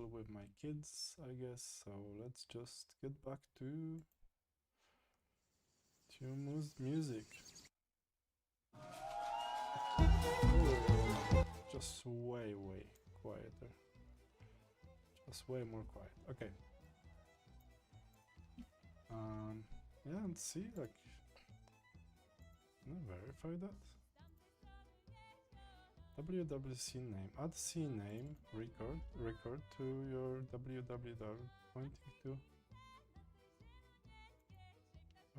helpful with my kids, I guess. So let's just get back to music. Just way quieter. Just way more quiet. Okay. Yeah, and see, like, can I verify that? WWC name. Add C name record to your www pointing to.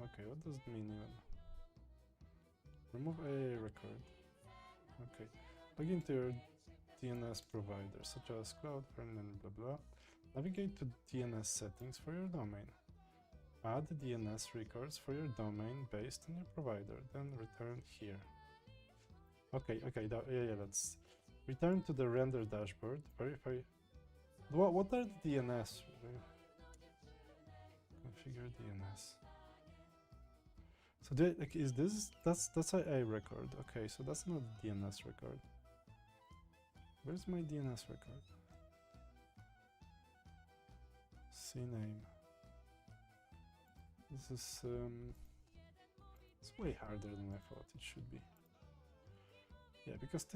Okay, what does it mean even? Remove a record. Okay. Log into your DNS provider, such as Cloudflare and blah blah. Navigate to DNS settings for your domain. Add DNS records for your domain based on your provider, then return here. Okay, yeah, let's return to the render dashboard. Verify. What are the DNS? Configure DNS. So like, is this that's a record? Okay, so that's not a DNS record. Where's my DNS record? CNAME. This is it's way harder than I thought it should be. Yeah, because it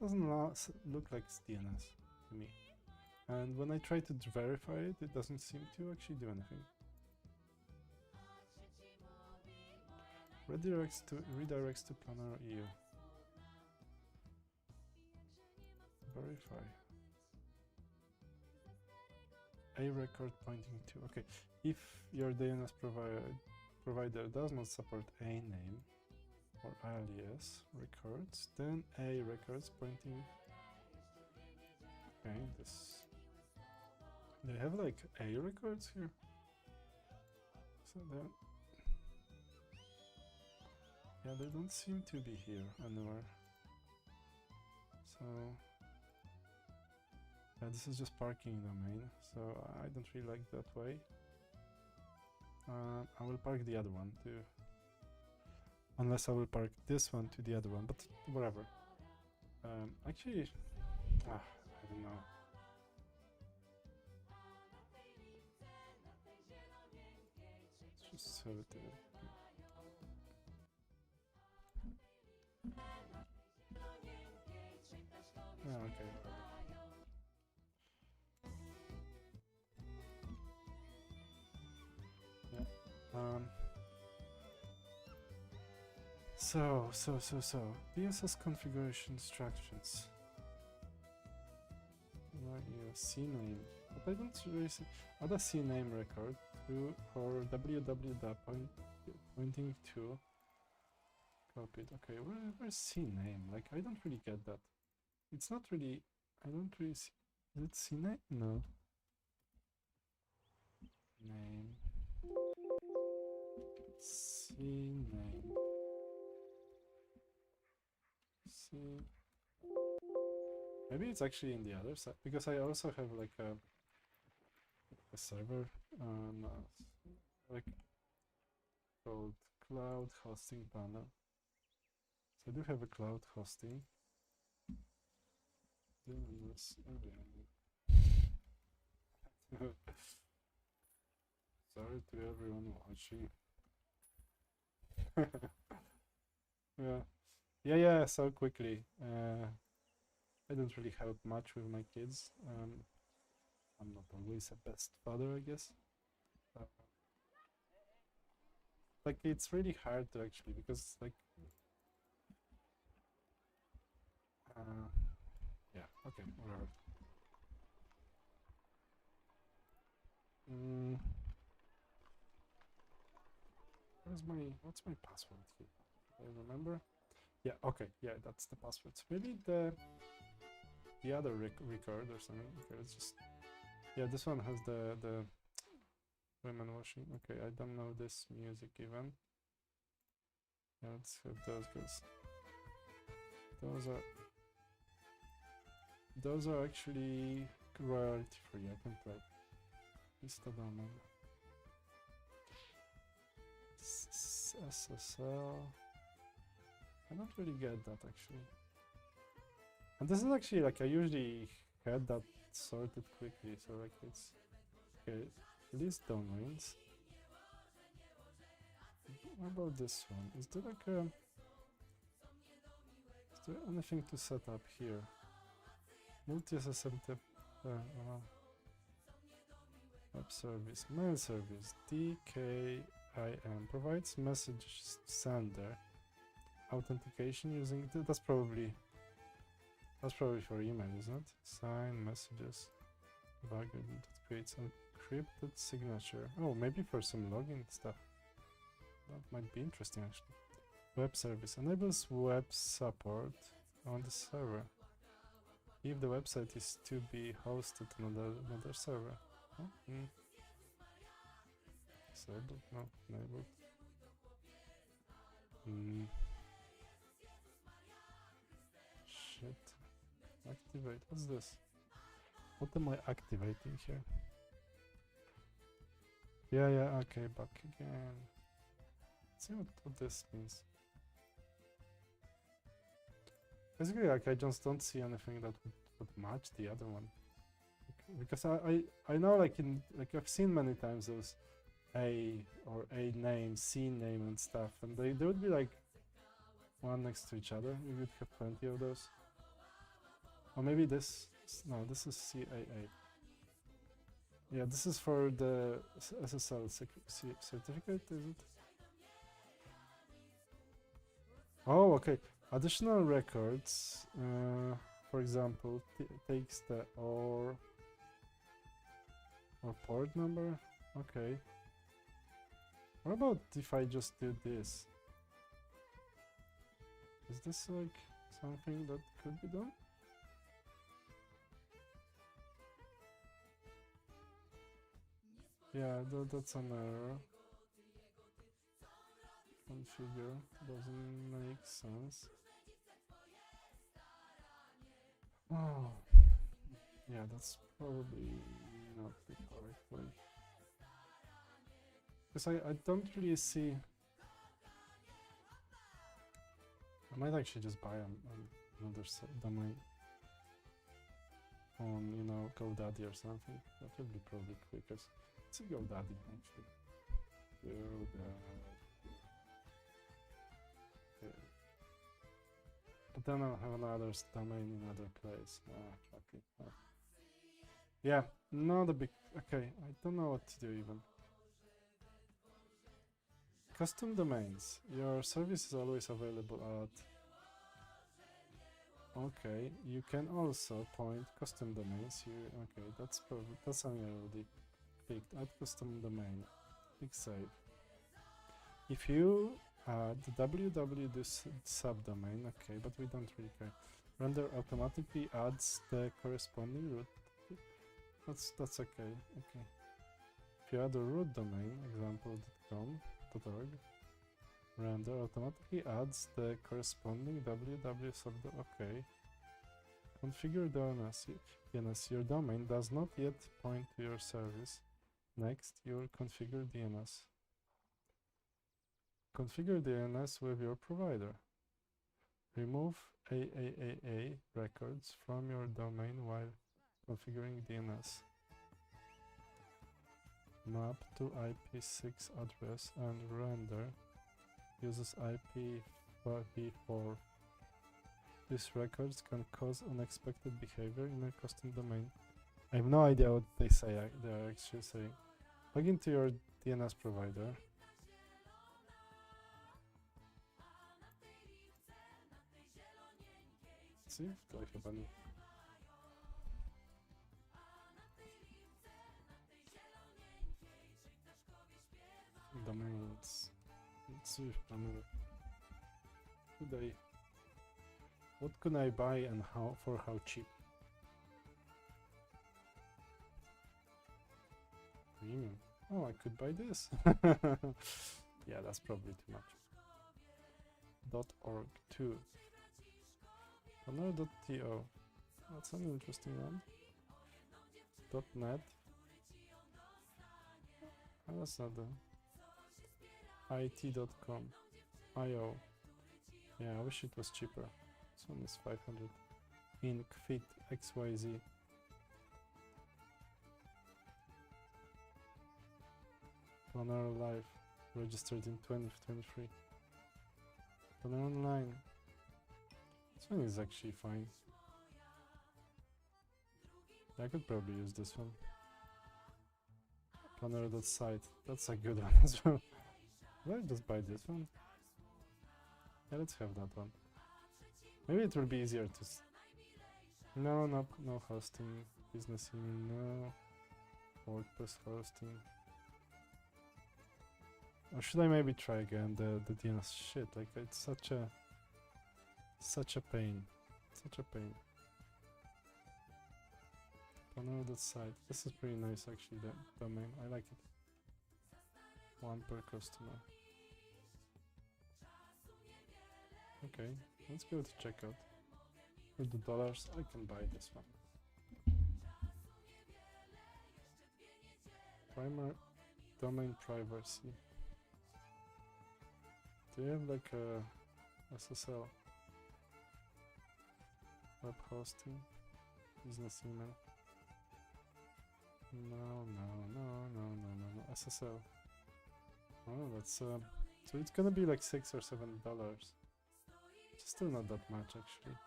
doesn't look like it's DNS to me. And when I try to verify it, it doesn't seem to actually do anything. Redirects to Planner EU. Verify. A record pointing to. Okay, if your DNS provider does not support a name or alias records, then a records pointing. Okay, this. They have like a records here. So then. Yeah, they don't seem to be here anywhere. So yeah, this is just parking domain, so I don't really like that way. I will park the other one too. Unless I will park this one to the other one, but whatever. Actually, I don't know. Let's just have it there. Yeah, okay. Yeah. So DSS configuration instructions. CNAME, but I don't really see. Add a CNAME record to or www pointing to. Copied. Okay, where's CNAME? Like, I don't really get that. It's not really. I don't really see. Is it CNAME? No. Name. CNAME. C. Maybe it's actually in the other side because I also have like a server like called Cloud Hosting Panel. So I do have a cloud hosting. Sorry to everyone watching. Yeah, so quickly. I don't really help much with my kids. I'm not always the best father, I guess. Like, it's really hard to actually, because like yeah, okay, whatever. What's my password here? I remember. Yeah, okay, yeah, that's the password. So maybe the other record or something. Okay, let's just. Yeah, this one has the women washing. Okay, I don't know this music even. Yeah, let's have those guys. Those are actually royalty free. I can play. Vista domain. SSL. I don't really get that actually. And this is actually like I usually had that sort it quickly. So like it's okay. List domains. What about this one? Is there like a? Is there anything to set up here? Multi-SSMT web service, mail service, DKIM provides message sender authentication using that's probably for email, isn't it? Sign messages, algorithm that creates encrypted signature. Oh, maybe for some login stuff. That might be interesting actually. Web service enables web support on the server if the website is to be hosted on another server. Oh, disabled? No, enabled. Shit. Activate. What's this? What am I activating here? Yeah, okay, back again. Let's see what this means. Basically, like, I just don't see anything that would match the other one. Because I know, like, I've seen many times those A or A name, C name and stuff, and they would be like one next to each other. You would have plenty of those. Or maybe this, no, this is CAA. Yeah, this is for the SSL certificate, is it? Oh, okay. Additional records, for example, takes the or port number. Okay. What about if I just do this? Is this like something that could be done? Yeah, that's an error. Configure doesn't make sense. Oh, yeah, that's probably not the correct way. Because I don't really see. I might actually just buy another domain on, you know, GoDaddy or something. That would be probably quickest. It's a GoDaddy actually. Okay. But then I'll have another domain in another place. Okay. Yeah, not a big. Okay, I don't know what to do even. Custom domains. Your service is always available at. Okay, you can also point custom domains. Okay, that's perfect. That's something I already clicked. Add custom domain. Click save. If you add www subdomain, okay, but we don't really care. Render automatically adds the corresponding root. That's okay. Okay. If you add a root domain, example.com.org, render automatically adds the corresponding www subdomain. Okay. Configure DNS. Your domain does not yet point to your service. Next, you will configure DNS. Configure DNS with your provider. Remove AAAA records from your domain while configuring DNS. Map to IP6 address and render uses IPv4. These records can cause unexpected behavior in a custom domain. I have no idea what they say. They're actually saying. Log into your DNS provider. Let's see if I have any. Domains. Let's see if what can I buy and how cheap? Premium. Oh, I could buy this. Yeah, that's probably too much. .org 2. Another.to. That's an interesting one. .net. Oh, that's not the it.com. IO. Yeah, I wish it was cheaper. This one is 500. Inc. Fit XYZ. Planner Live, registered in 2023. Planner Online. This one is actually fine. I could probably use this one. Planner.site. That's a good one as well. Will I just buy this one? Yeah, let's have that one. Maybe it will be easier to... No hosting. Business email, no. WordPress hosting. Or should I maybe try again the DNS? Shit, like it's such a pain. Such a pain. Planner.site. This is pretty nice actually, the domain. I like it. 1 per customer. Okay, let's go to checkout. With the dollars, I can buy this one. Primary domain privacy. Do you have like a SSL? Web hosting? Business email? No. SSL. Oh, that's so it's gonna be like $6 or $7. It's still not that much actually.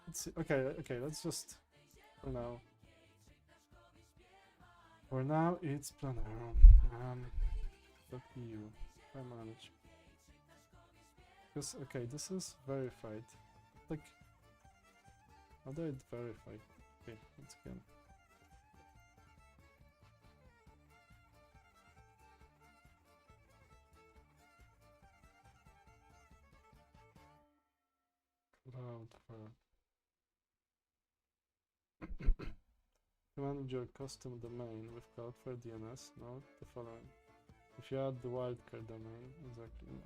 Let's see. Okay, let's just for now. For now, it's Planner. .eu. I manage. Because okay, this is verified. Like, how do I verify? Okay, once again. Cloudflare. To manage your custom domain with Cloudflare DNS, note the following. If you add the wildcard domain, exactly.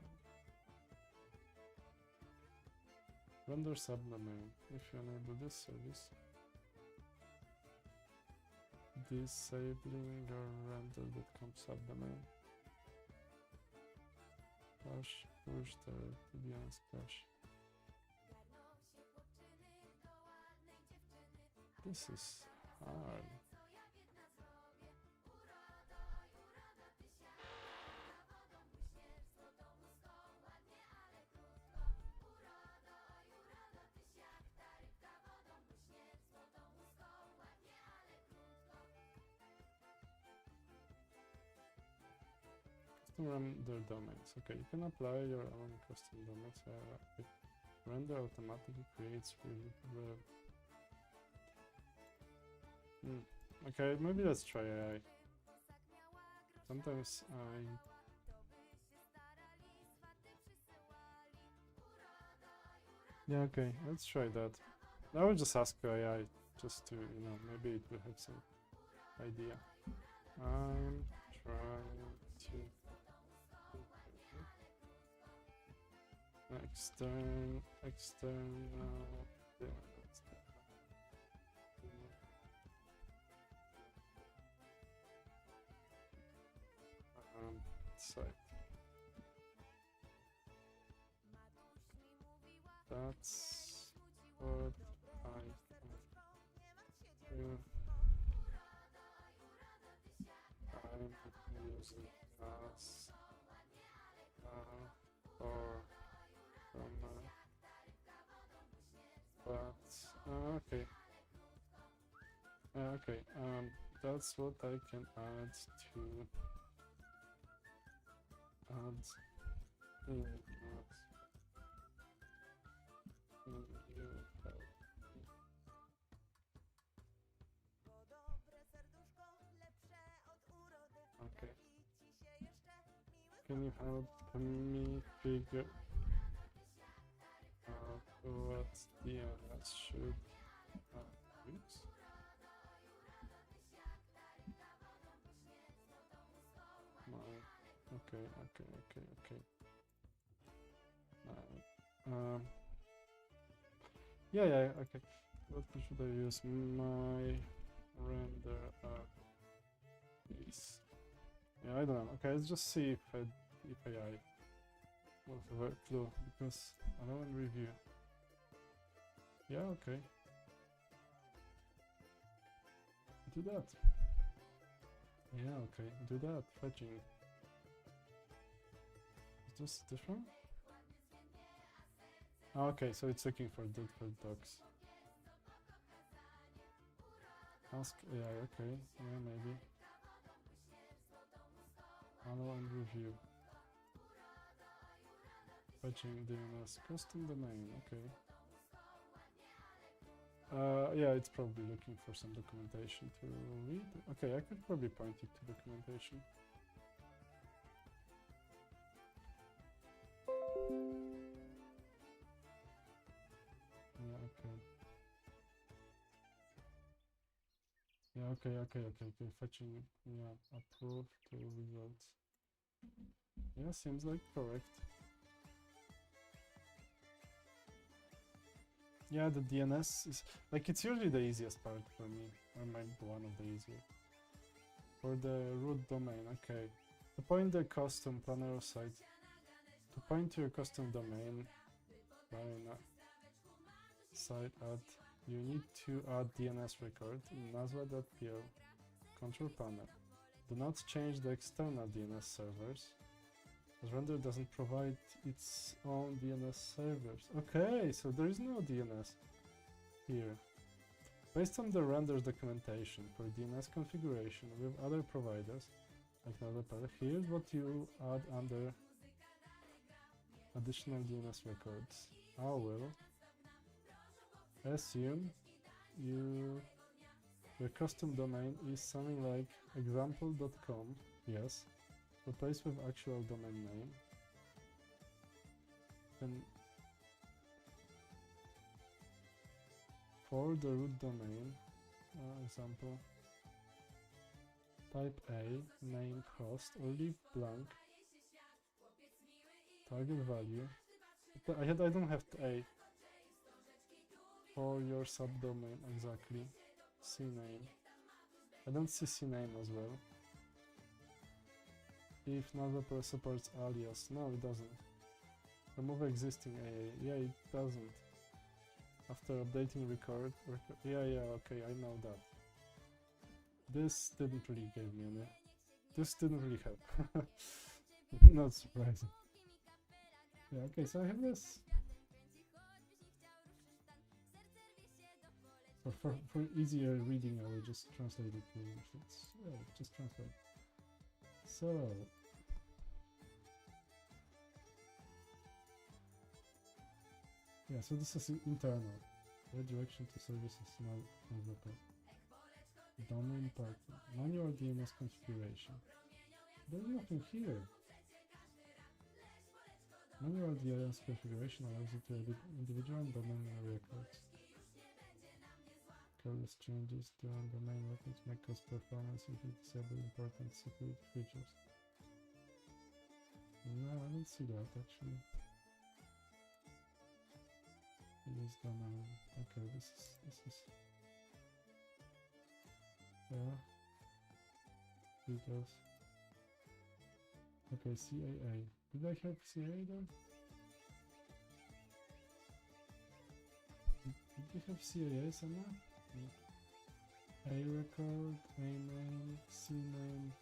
Render subdomain. If you enable this service, disabling your render.com subdomain. Push the DNS cache. This is hard. Custom render domains. Okay, you can apply your own custom domains. Render automatically creates Okay, maybe let's try AI. Sometimes Yeah, okay, let's try that. I will just ask AI just to, maybe it will have some idea. I'm trying to external site. That's what I can do. I'm using SaaS for okay. Okay, that's what I can add to Okay. Can you help me figure out what DNS should use? Okay. Yeah, okay. What should I use? My render is. Yeah, I don't know. Okay, let's just see if AI will have a clue, because allow and review. Yeah, okay. Do that. Yeah, okay, do that, fetching. Is this different? Oh, okay, so it's looking for different docs. Ask AI, okay, yeah, maybe. Analyze and review. Fetching DNS custom domain, okay. Yeah, it's probably looking for some documentation to read. Okay, I could probably point it to documentation. Yeah, okay. Yeah, okay. Fetching, yeah, approve to results. Yeah, seems like correct. Yeah, the DNS is like it's usually the easiest part for me, or maybe one of the easier. For the root domain, okay. To point the custom planner site, to point to your custom domain, site add, you need to add DNS record in nazwa.pl control panel. Do not change the external DNS servers, as render doesn't provide its own DNS servers. Okay, so there is no DNS here. Based on the render's documentation for DNS configuration with other providers, like Nazwa.pl, here's what you add under additional DNS records. I will assume your custom domain is something like example.com. Yes. Replace with actual domain name. Then for the root domain, example, type A, name, host, or leave blank. Target value. I don't have A. For your subdomain, exactly. CNAME. I don't see CNAME as well. If Nazwa.pl supports alias, no, it doesn't. Remove existing AA, yeah, it doesn't. After updating record, yeah, okay, I know that. This didn't really give me any. This didn't really help. Not surprising. Yeah, okay, so I have this. For easier reading, I will just translate it to English. Yeah, just translate. So, yeah, so this is internal. Redirection to services now available. Domain partner. Manual DNS configuration. There's nothing here. Manual DNS configuration allows you to edit individual domain records. Careless changes to domain records may cause performance if you disable important security features. No, I don't see that actually. Use domain. Okay, this is yeah. Details. Okay, CAA. Did I have CAA there? Did you have CAA somewhere? A record, A name, C name,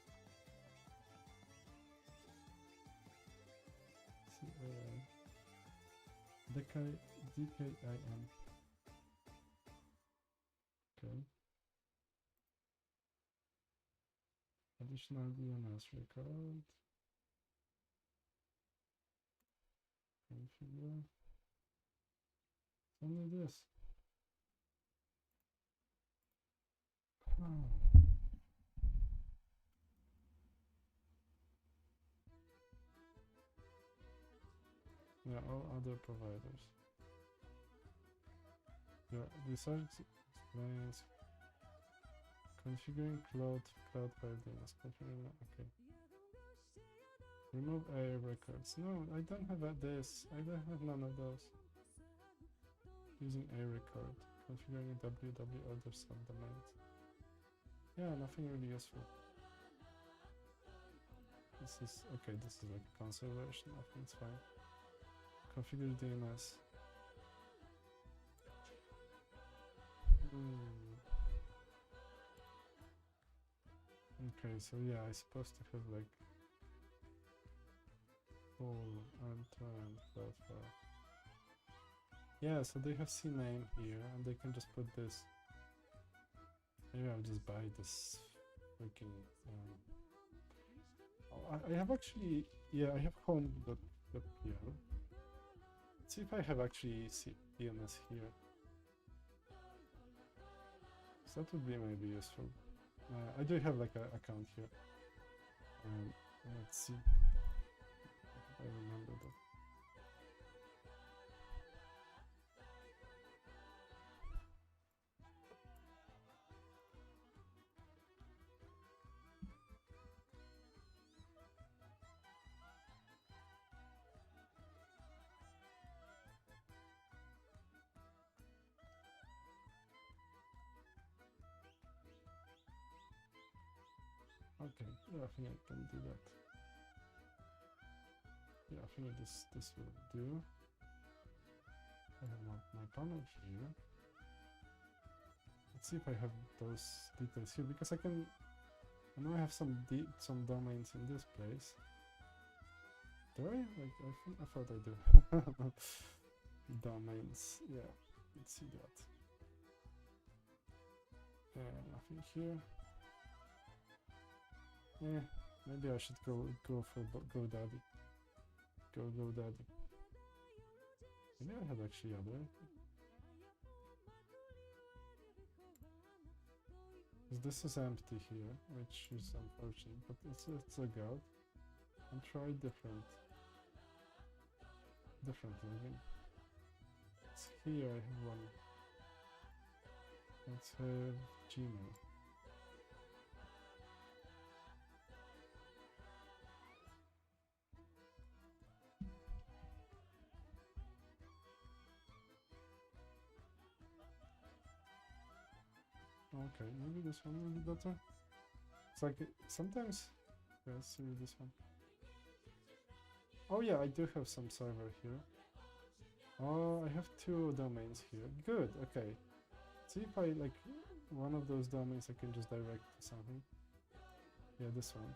CAA. DKIM. Okay. Additional DNS record. Configure. Only this. Yeah, all other providers. Yeah, research explains configuring cloud file DNS. Configuring, okay. Remove A records. No, I don't have this. I don't have none of those. Using A record. Configuring www other subdomains. Yeah, nothing really useful. This is okay. This is like conservation. I think it's fine. Configure DNS. Okay, so yeah, I'm supposed to have like full end-to-end cloud file. Yeah, so they have CNAME here, and they can just put this. Maybe I'll just buy this freaking. I have actually, yeah, I have home.pl. Let's see if I have actually DNS here. So that would be maybe useful. I do have like an account here. Let's see if I remember that. Okay, yeah, I think I can do that. Yeah, I think this will do. I have my panel here. Let's see if I have those details here, because I know I have some domains in this place. Do I? Like, I thought I do. Domains, yeah. Let's see that. Nothing here. Yeah, maybe I should go for GoDaddy. GoDaddy. Maybe I have actually other. This is empty here, which is unfortunate, but let's log out and try different login. It's here, I have one. Let's have Gmail. Okay, maybe this one will be better. It's like sometimes. Yeah, let's see this one. Oh yeah, I do have some server here. Oh, I have 2 domains here. Good. Okay. See if I like one of those domains, I can just direct to something. Yeah, this one.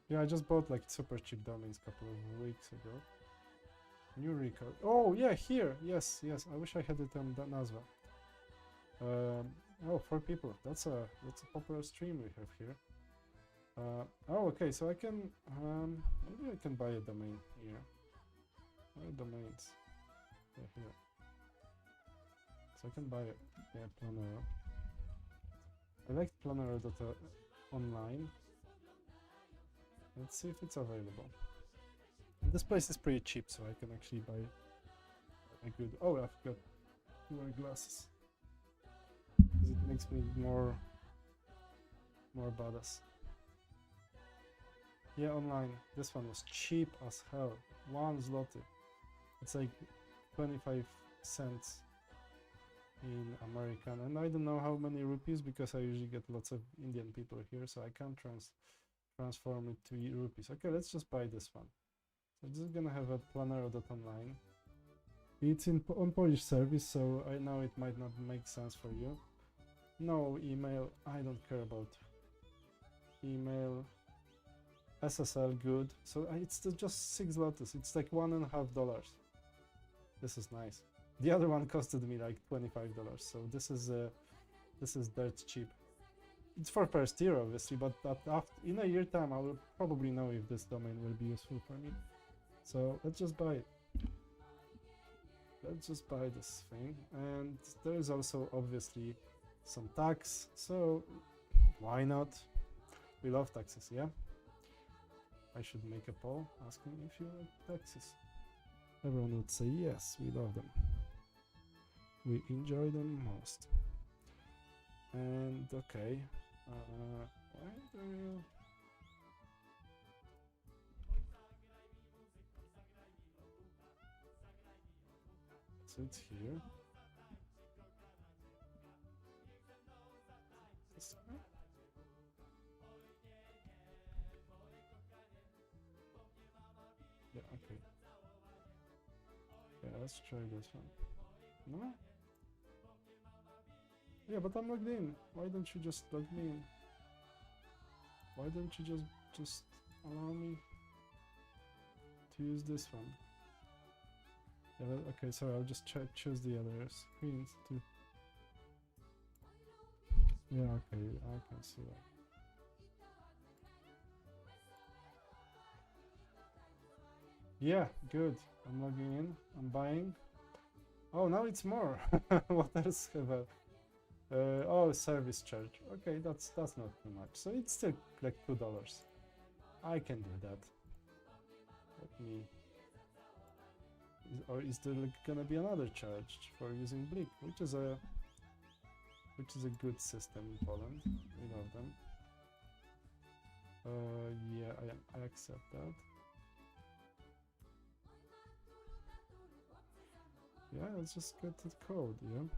Yeah, I just bought like super cheap domains a couple of weeks ago. New record. Oh yeah, here. Yes. I wish I had it on that Nazva. Oh, 4 people. That's a popular stream we have here. Oh, okay. So I can maybe I can buy a domain here. Buy domains. Yeah, here. So I can buy it. Yeah, Planero. I like Planero.online. Let's see if it's available. This place is pretty cheap, so I can actually buy a good. Oh, I forgot to wear glasses. Because it makes me more badass. Yeah, online. This one was cheap as hell. 1 zloty. It's like 25 cents in American, and I don't know how many rupees, because I usually get lots of Indian people here, so I can't transform it to rupees. Okay, let's just buy this one. So this is gonna have a Planero.online. It's on Polish service, so I know it might not make sense for you. No email, I don't care about email. SSL, good. So it's just 6 zlotys. It's like $1.50. This is nice. The other one costed me like $25, so this is dirt cheap. It's for first year, obviously, but in a year time, I will probably know if this domain will be useful for me. So let's just buy it. Let's just buy this thing, and there is also obviously some tax, so why not? We love taxes, yeah? I should make a poll asking if you like taxes. Everyone would say yes, we love them. We enjoy them most. And okay, why do you... So it's here. This one? Yeah, okay. Yeah, let's try this one. No? Yeah, but I'm logged in. Why don't you just log me in? Why don't you just allow me to use this one? Yeah, okay, so I'll just choose the other screens to. Yeah, okay, I can see that. Yeah, good. I'm logging in. I'm buying. Oh, now it's more. What else have I? Oh, service charge. Okay, that's not too much. So it's still like $2. I can do that. Let me. Or is there like gonna be another charge for using Blik, which is a good system in Poland. We love them. Yeah, I accept that. Yeah, let's just get to the code. Yeah.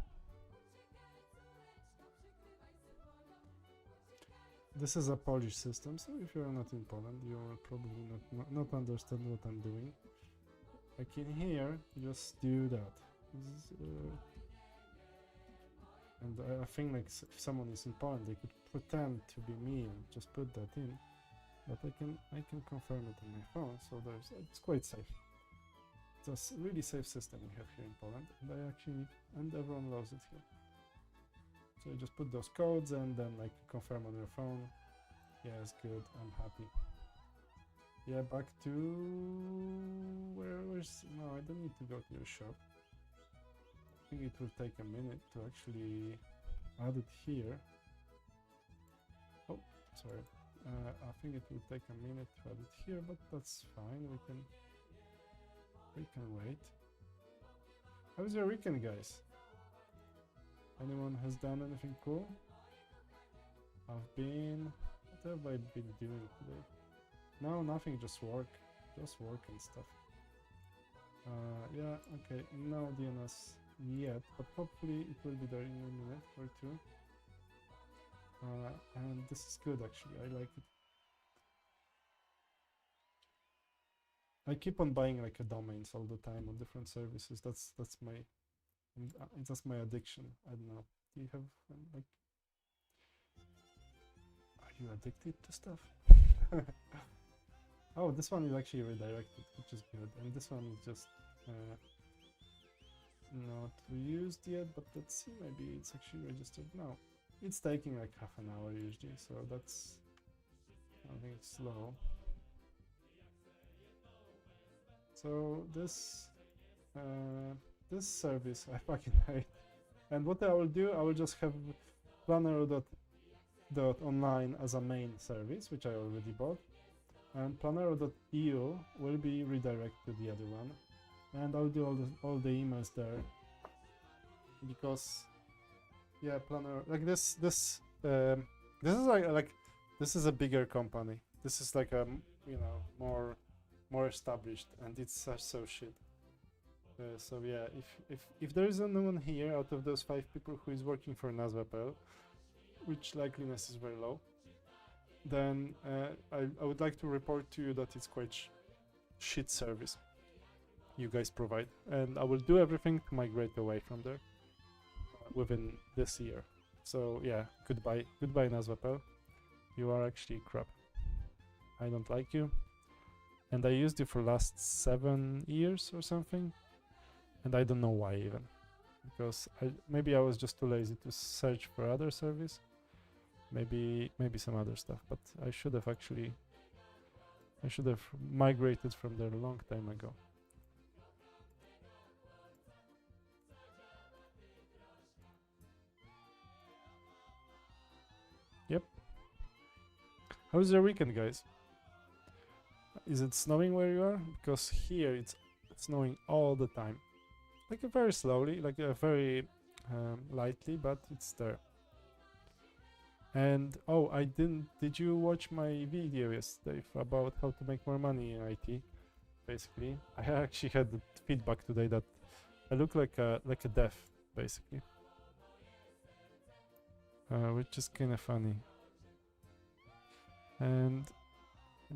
This is a Polish system, so if you're not in Poland, you will probably not understand what I'm doing. Like in here, just do that. And I think like if someone is in Poland, they could pretend to be me and just put that in. But I can confirm it on my phone, so it's quite safe. It's a really safe system we have here in Poland, and everyone loves it here. So you just put those codes and then like confirm on your phone. Yeah, it's good. I'm happy. Yeah, back to where's no, I don't need to go to your shop. I think it will take a minute to actually add it here. Oh, sorry. I think it will take a minute to add it here, but that's fine. We can wait. How's your weekend, guys? Anyone has done anything cool? What have I been doing today? No, nothing, just work and stuff. Yeah, okay, no DNS yet, but hopefully it will be there in a minute or two. And this is good actually, I like it. I keep on buying like a domains all the time on different services. That's my addiction. I don't know. Do you have like? Are you addicted to stuff? Oh, this one is actually redirected, which is good, and this one is just not used yet. But let's see. Maybe it's actually registered now. It's taking like half an hour usually, so that's I think it's slow. So this service I fucking hate. And what I will do, I will just have planero.online as a main service, which I already bought, and planero.eu will be redirected to the other one, and I'll do all the emails there, because yeah, Planero like this is like this is a bigger company. This is like a more established, and it's so shit. So yeah, if there is anyone here out of those 5 people who is working for Nazwa.pl, which likeliness is very low, then I would like to report to you that it's quite shit service you guys provide, and I will do everything to migrate away from there within this year. So yeah, goodbye Nazwa.pl. You are actually crap. I don't like you, and I used you for last 7 years or something, and I don't know why even, because maybe I was just too lazy to search for other service, maybe some other stuff, but I should have migrated from there a long time ago. Yep. How was your weekend, guys? Is it snowing where you are? Because here it's snowing all the time, like very slowly, like very lightly, but it's there. And oh, did you watch my video yesterday about how to make more money in IT? Basically, I actually had the feedback today that I look like a deaf, basically, which is kind of funny. And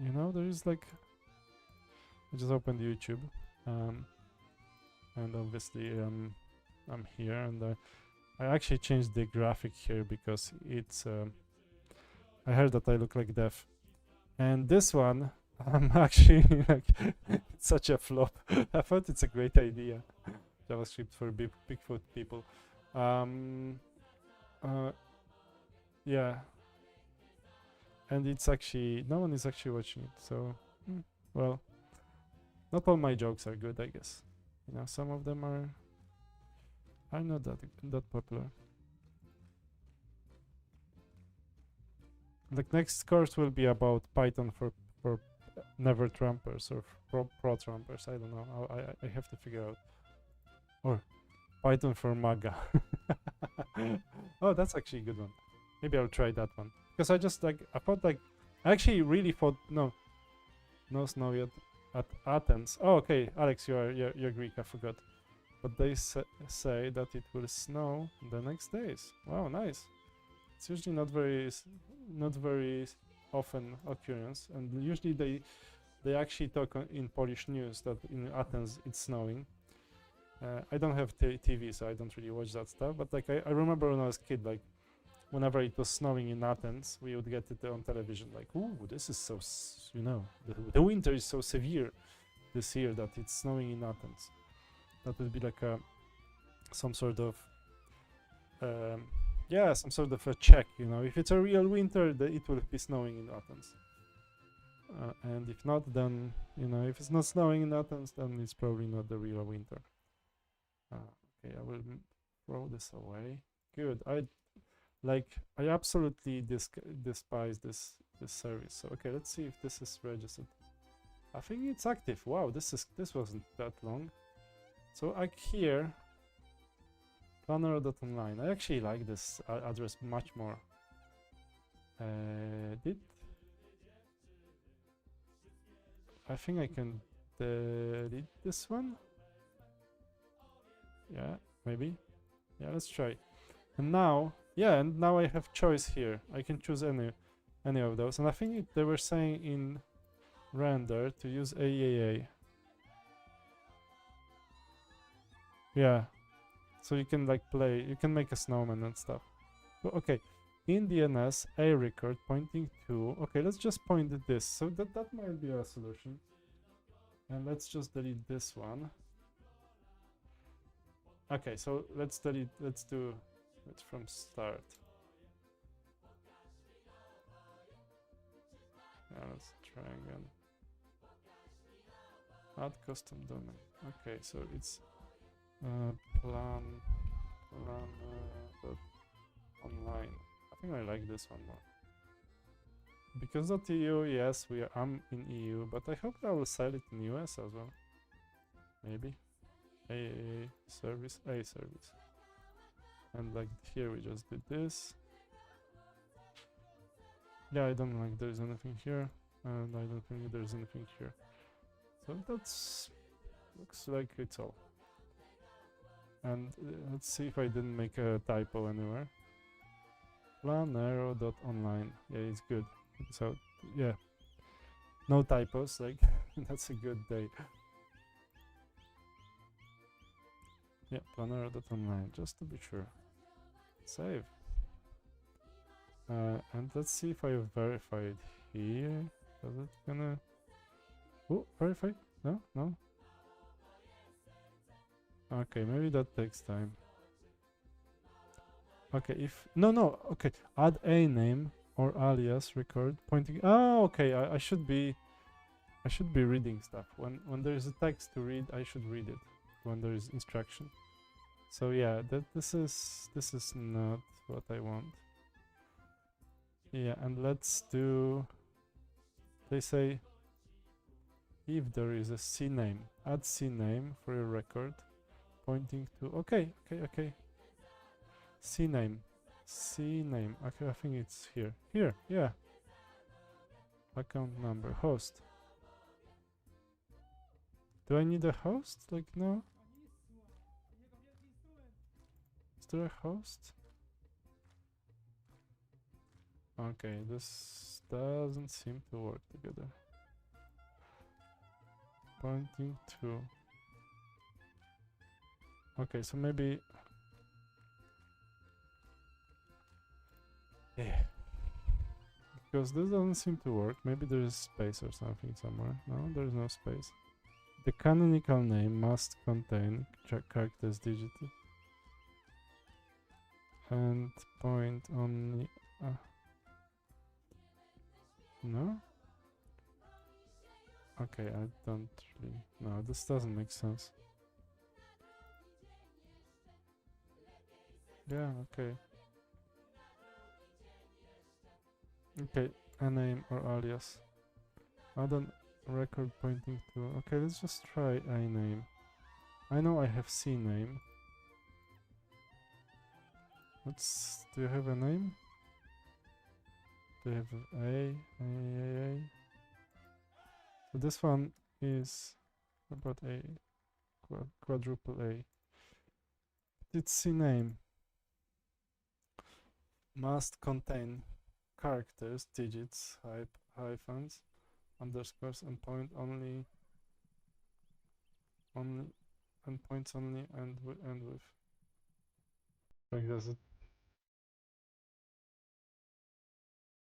you know, there is like, I just opened YouTube, and obviously I'm here, and I actually changed the graphic here because it's I heard that I look like deaf. And this one, I'm actually like, it's such a flop. I thought it's a great idea. JavaScript for Bigfoot people. Yeah. And it's actually, no one is actually watching it. So, well, not all my jokes are good, I guess. You know, some of them are not that popular. Like next course will be about Python for never Trumpers or pro Trumpers. I don't know. I have to figure out. Or Python for MAGA. Oh, that's actually a good one. Maybe I'll try that one because I just like I thought like I actually really thought no snow yet at Athens. Oh, okay, Alex, you're Greek. I forgot. But they say that it will snow the next days. Wow, nice. It's usually not very often occurrence, and usually they actually talk in Polish news that in Athens it's snowing. I don't have TV, so I don't really watch that stuff. But like I remember when I was a kid, like whenever it was snowing in Athens, we would get it on television. Like, ooh, this is so the winter is so severe this year that it's snowing in Athens. That would be like some sort of some sort of a check, you know. If it's a real winter, it will be snowing in Athens. And if not, then, you know, if it's not snowing in Athens, then it's probably not the real winter. Okay, I will throw this away. Good. I absolutely despise this service. So okay, let's see if this is registered. I think it's active. Wow, this wasn't that long. So here planner.online. I actually like this address much more. I think I can delete this one. Yeah, maybe. Yeah, let's try. And now, now I have choice here. I can choose any of those. And I think they were saying in render to use AAA. Yeah. So you can like play, you can make a snowman and stuff. So, okay. In DNS, a record pointing to, okay, let's just point at this. So that might be a solution. And let's just delete this one. Okay, so let's do it from start. Yeah, let's try again. Add custom domain. Okay, so it's online. I think I like this one more. Because .eu, yes, I'm in EU, but I hope I will sell it in US as well. Maybe. A service. And like here we just did this. Yeah, I don't like there's anything here, and I don't think there's anything here. So looks like it's all. And let's see if I didn't make a typo anywhere. Planero.online. Yeah, it's good. So yeah, no typos. Like that's a good day. Yeah, planero.online, just to be sure. Save. And let's see if I verify it here. Does it gonna... Oh, verify? No? Okay, maybe that takes time. Okay, okay. Add a name or alias record pointing... Oh, okay, I should be reading stuff. When there is a text to read, I should read it. When there is instruction. So yeah, this is not what I want. Yeah, and let's do, they say if there is a CNAME, add CNAME for your record pointing to, okay. CNAME, okay, I think it's here, yeah. Account number, host. Do I need a host? Like, no? Is there a host? Okay, this doesn't seem to work together. Pointing to... Okay, so maybe... Yeah. Because this doesn't seem to work. Maybe there is space or something somewhere. No, there's no space. The canonical name must contain characters digital and point only. No? Okay, I don't really. No, this doesn't make sense. Yeah, okay. Okay, a name or alias. Add a record pointing to. Okay, let's just try a name. I know I have C name. Let's. Do you have a name? Do you have A? So this one is about A, quadruple A. It's C name. Must contain characters, digits, hyphens, underscores, and point only, and points only, and with. Like does it?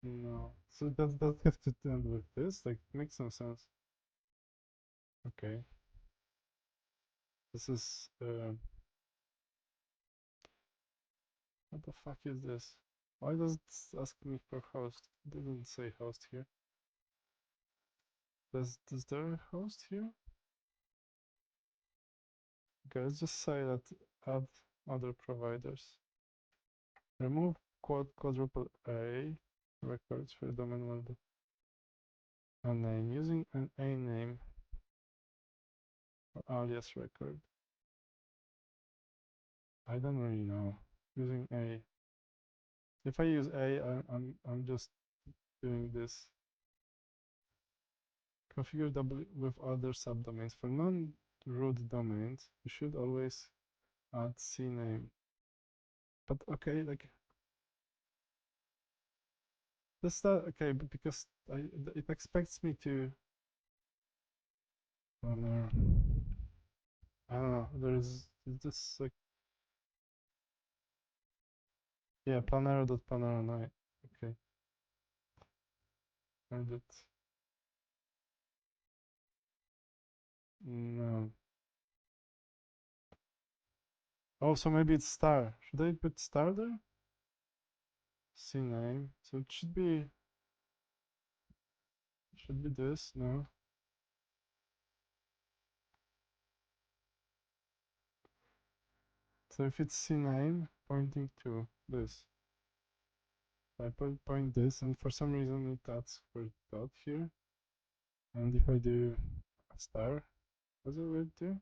No. So does that have to end with this? Like, makes no sense. Okay. This is what the fuck is this? Why does it ask me for host? It didn't say host here. Is there a host here? Okay, let's just say that add other providers. Remove quadruple A records for domain one a name using an A name or alias record. I don't really know. Using A. If I use A, I'm just doing this. Configure W with other subdomains. For non-root domains, you should always add CNAME. But okay, like this okay, but because it expects me to planner. I don't know. There's this like yeah, planner.planner night. Okay, and it no. Oh, so maybe it's star. Should I put star there? CNAME. So it should be this. No. So if it's CNAME pointing to this. I point this, and for some reason it adds for dot here. And if I do a star, does it work too?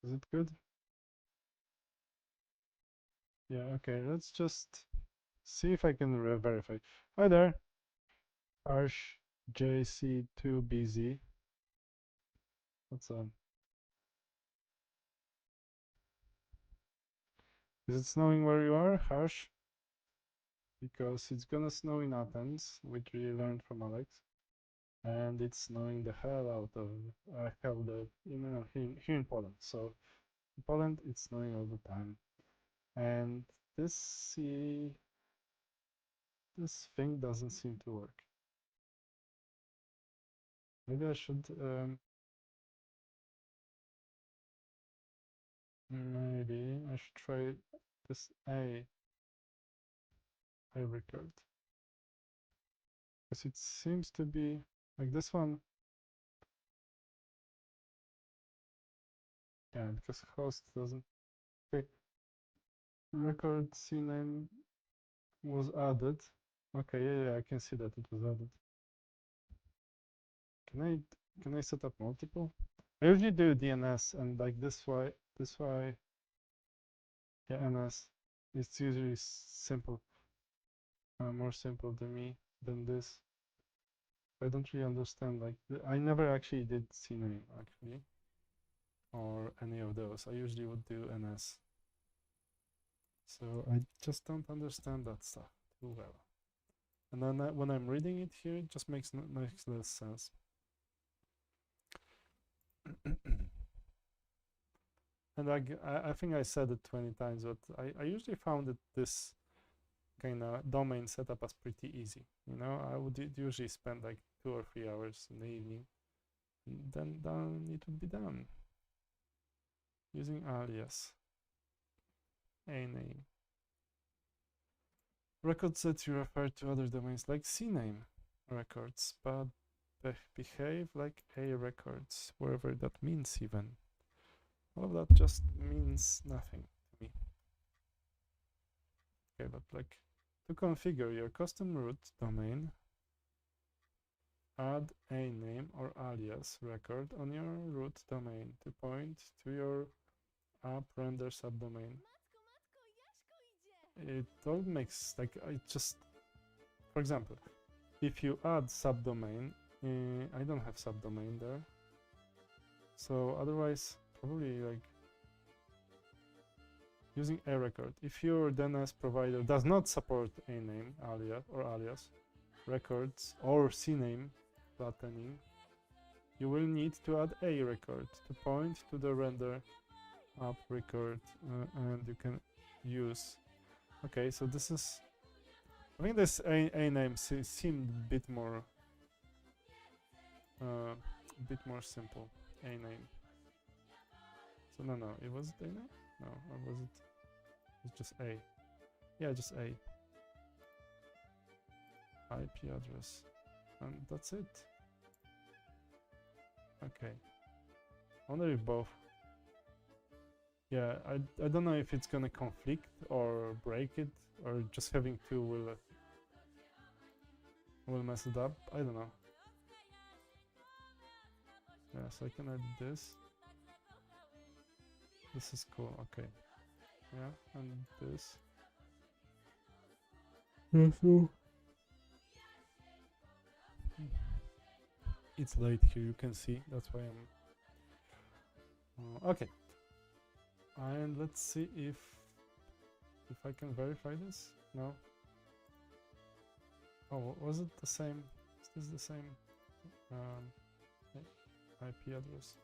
Is it good? Yeah, okay, let's just see if I can verify. Hi there, Arsh JC2BZ. What's up? Is it snowing where you are, Harsh? Because it's gonna snow in Athens, which we learned from Alex. And it's snowing the hell out of here in Poland. So in Poland it's snowing all the time. And this thing doesn't seem to work. Maybe I should try this A record, because it seems to be like this one. Yeah, because host doesn't. Okay, record CNAME was added. Okay, yeah, I can see that it was added. Can I set up multiple? I usually do DNS, and like this why yeah, NS it's usually simple, more simple to me than this. I don't really understand. Like I never actually did CNAME actually, or any of those. I usually would do NS. So I just don't understand that stuff too well. And then when I'm reading it here, it just makes less sense. And I think I said it 20 times, but I usually found that this kind of domain setup was pretty easy. You know, I would usually spend like 2 or 3 hours in the evening, and then it would be done. Using alias, a name. Records that you refer to other domains like CNAME records, but behave like A records, wherever that means even. All of that just means nothing to me. Okay, but like to configure your custom root domain, add a name or alias record on your root domain to point to your app render subdomain. It all makes like for example, if you add subdomain, I don't have subdomain there, so otherwise probably like using a record. If your DNS provider does not support a name, alias, records, or CNAME flattening, you will need to add a record to point to the render app record, and you can use. Okay, so this is. I think this a name seemed a bit more simple. A name. So no, it was a name. No, or was it? It's just a. Yeah, just a. IP address, and that's it. Okay. I wonder if both. Yeah, I don't know if it's gonna conflict or break it, or just having two will mess it up. I don't know. Yeah, so I can add this. This is cool. Okay. Yeah, and this. Yeah, so it's late here. You can see. That's why I'm. Okay. And let's see if I can verify this. No. Oh, was it the same? Is this the same IP address?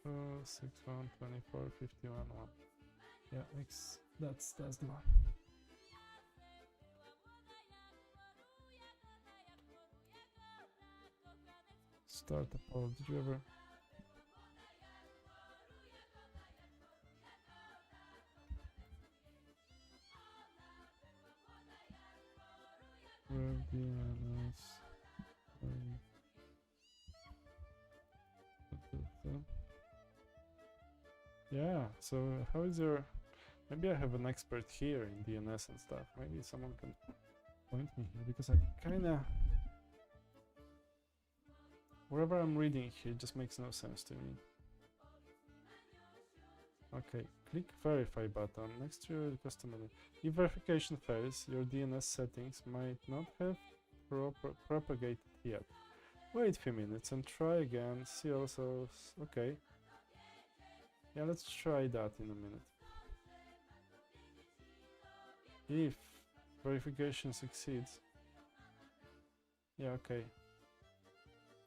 612451. Yeah, that's the one. Start a poll. Did you ever? DNS. Yeah, so how is your... Maybe I have an expert here in DNS and stuff. Maybe someone can point me here, because I kinda... Whatever I'm reading here just makes no sense to me. Okay, click verify button next to your customer. If verification fails, your DNS settings might not have propagated yet. Wait a few minutes and try again. See also... Okay. Yeah, let's try that in a minute. If verification succeeds. Yeah, okay.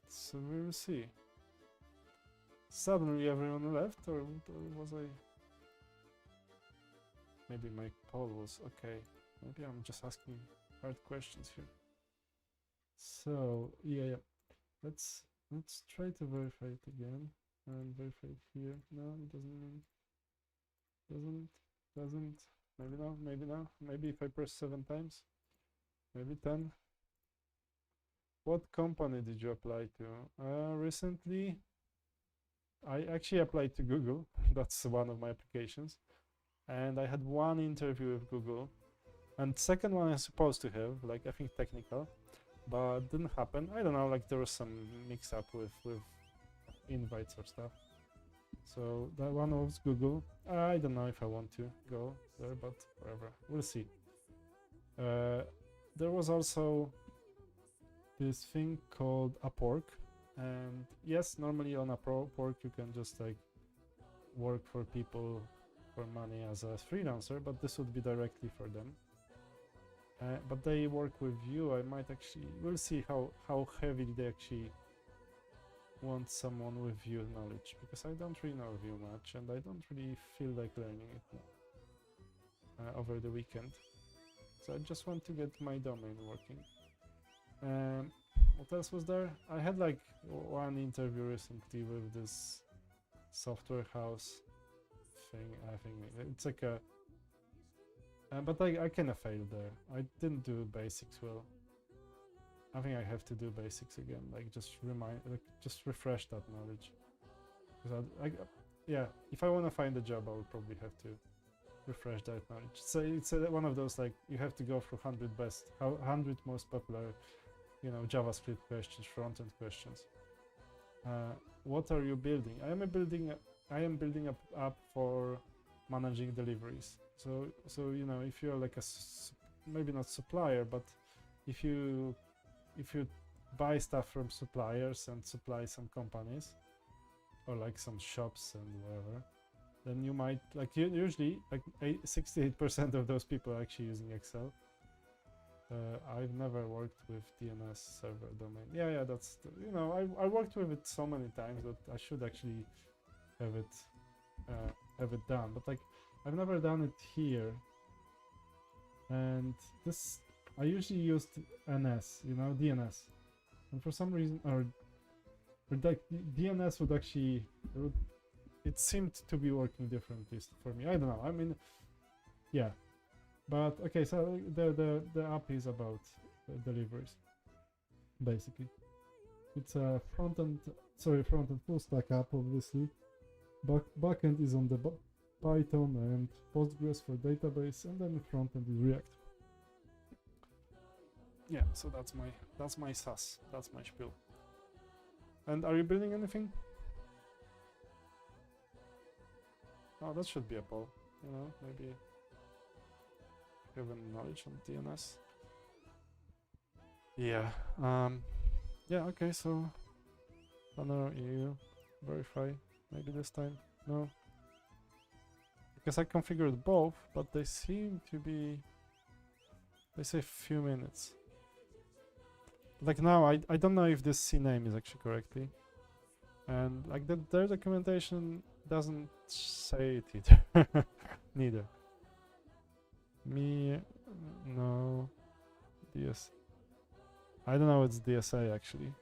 So we will see. Suddenly everyone left, or was I... Maybe my poll was okay. Maybe I'm just asking hard questions here. So yeah. Let's try to verify it again and verify it here. No, it doesn't mean. Doesn't. Maybe now. Maybe if I press 7 times. Maybe 10. What company did you apply to? Recently, I actually applied to Google. That's one of my applications. And I had one interview with Google. And second one I'm supposed to have, like I think technical, but didn't happen. I don't know, like there was some mix up with invites or stuff. So that one was Google. I don't know if I want to go there, but whatever. We'll see. There was also this thing called Upwork, and yes, normally on Upwork you can just like work for people for money as a freelancer, but this would be directly for them. But they work with you. I might actually... We'll see how heavy they actually want someone with Vue knowledge, because I don't really know Vue much, and I don't really feel like learning it over the weekend. So I just want to get my domain working. What else was there? I had like one interview recently with this software house thing. I think it's like a but I kind of failed there. I didn't do basics well. I think I have to do basics again, like just refresh that knowledge. Because yeah, if I want to find a job, I will probably have to refresh that knowledge. So it's one of those, like, you have to go through 100 most popular, you know, JavaScript questions, front-end questions. What are you building? I am building an app for managing deliveries. So you know, if you're like maybe not supplier, but if you buy stuff from suppliers and supply some companies or like some shops and whatever, then you might, like, usually like 68% of those people are actually using Excel. I've never worked with DNS server domain. Yeah, that's, you know, I worked with it so many times that I should actually have it done, but like I've never done it here. And this, I usually used NS, you know, DNS, and for some reason, or like DNS would actually, it seemed to be working differently for me. I don't know. I mean, yeah, but okay. So the app is about deliveries, basically. It's a front-end full stack app, obviously. Backend is on the Python and Postgres for database, and then the front-end is React. Yeah, so that's my SaaS. That's my spiel. And are you building anything? Oh, that should be a poll. You know, maybe have any knowledge on DNS. Yeah. Yeah. Okay. So, Banner EU verify. Maybe this time. No. Because I configured both, but they seem to be. They say few minutes. Like now, I don't know if this CNAME is actually correctly, and like their documentation doesn't say it either. Neither. Me, no. DS. I don't know. It's DSA actually.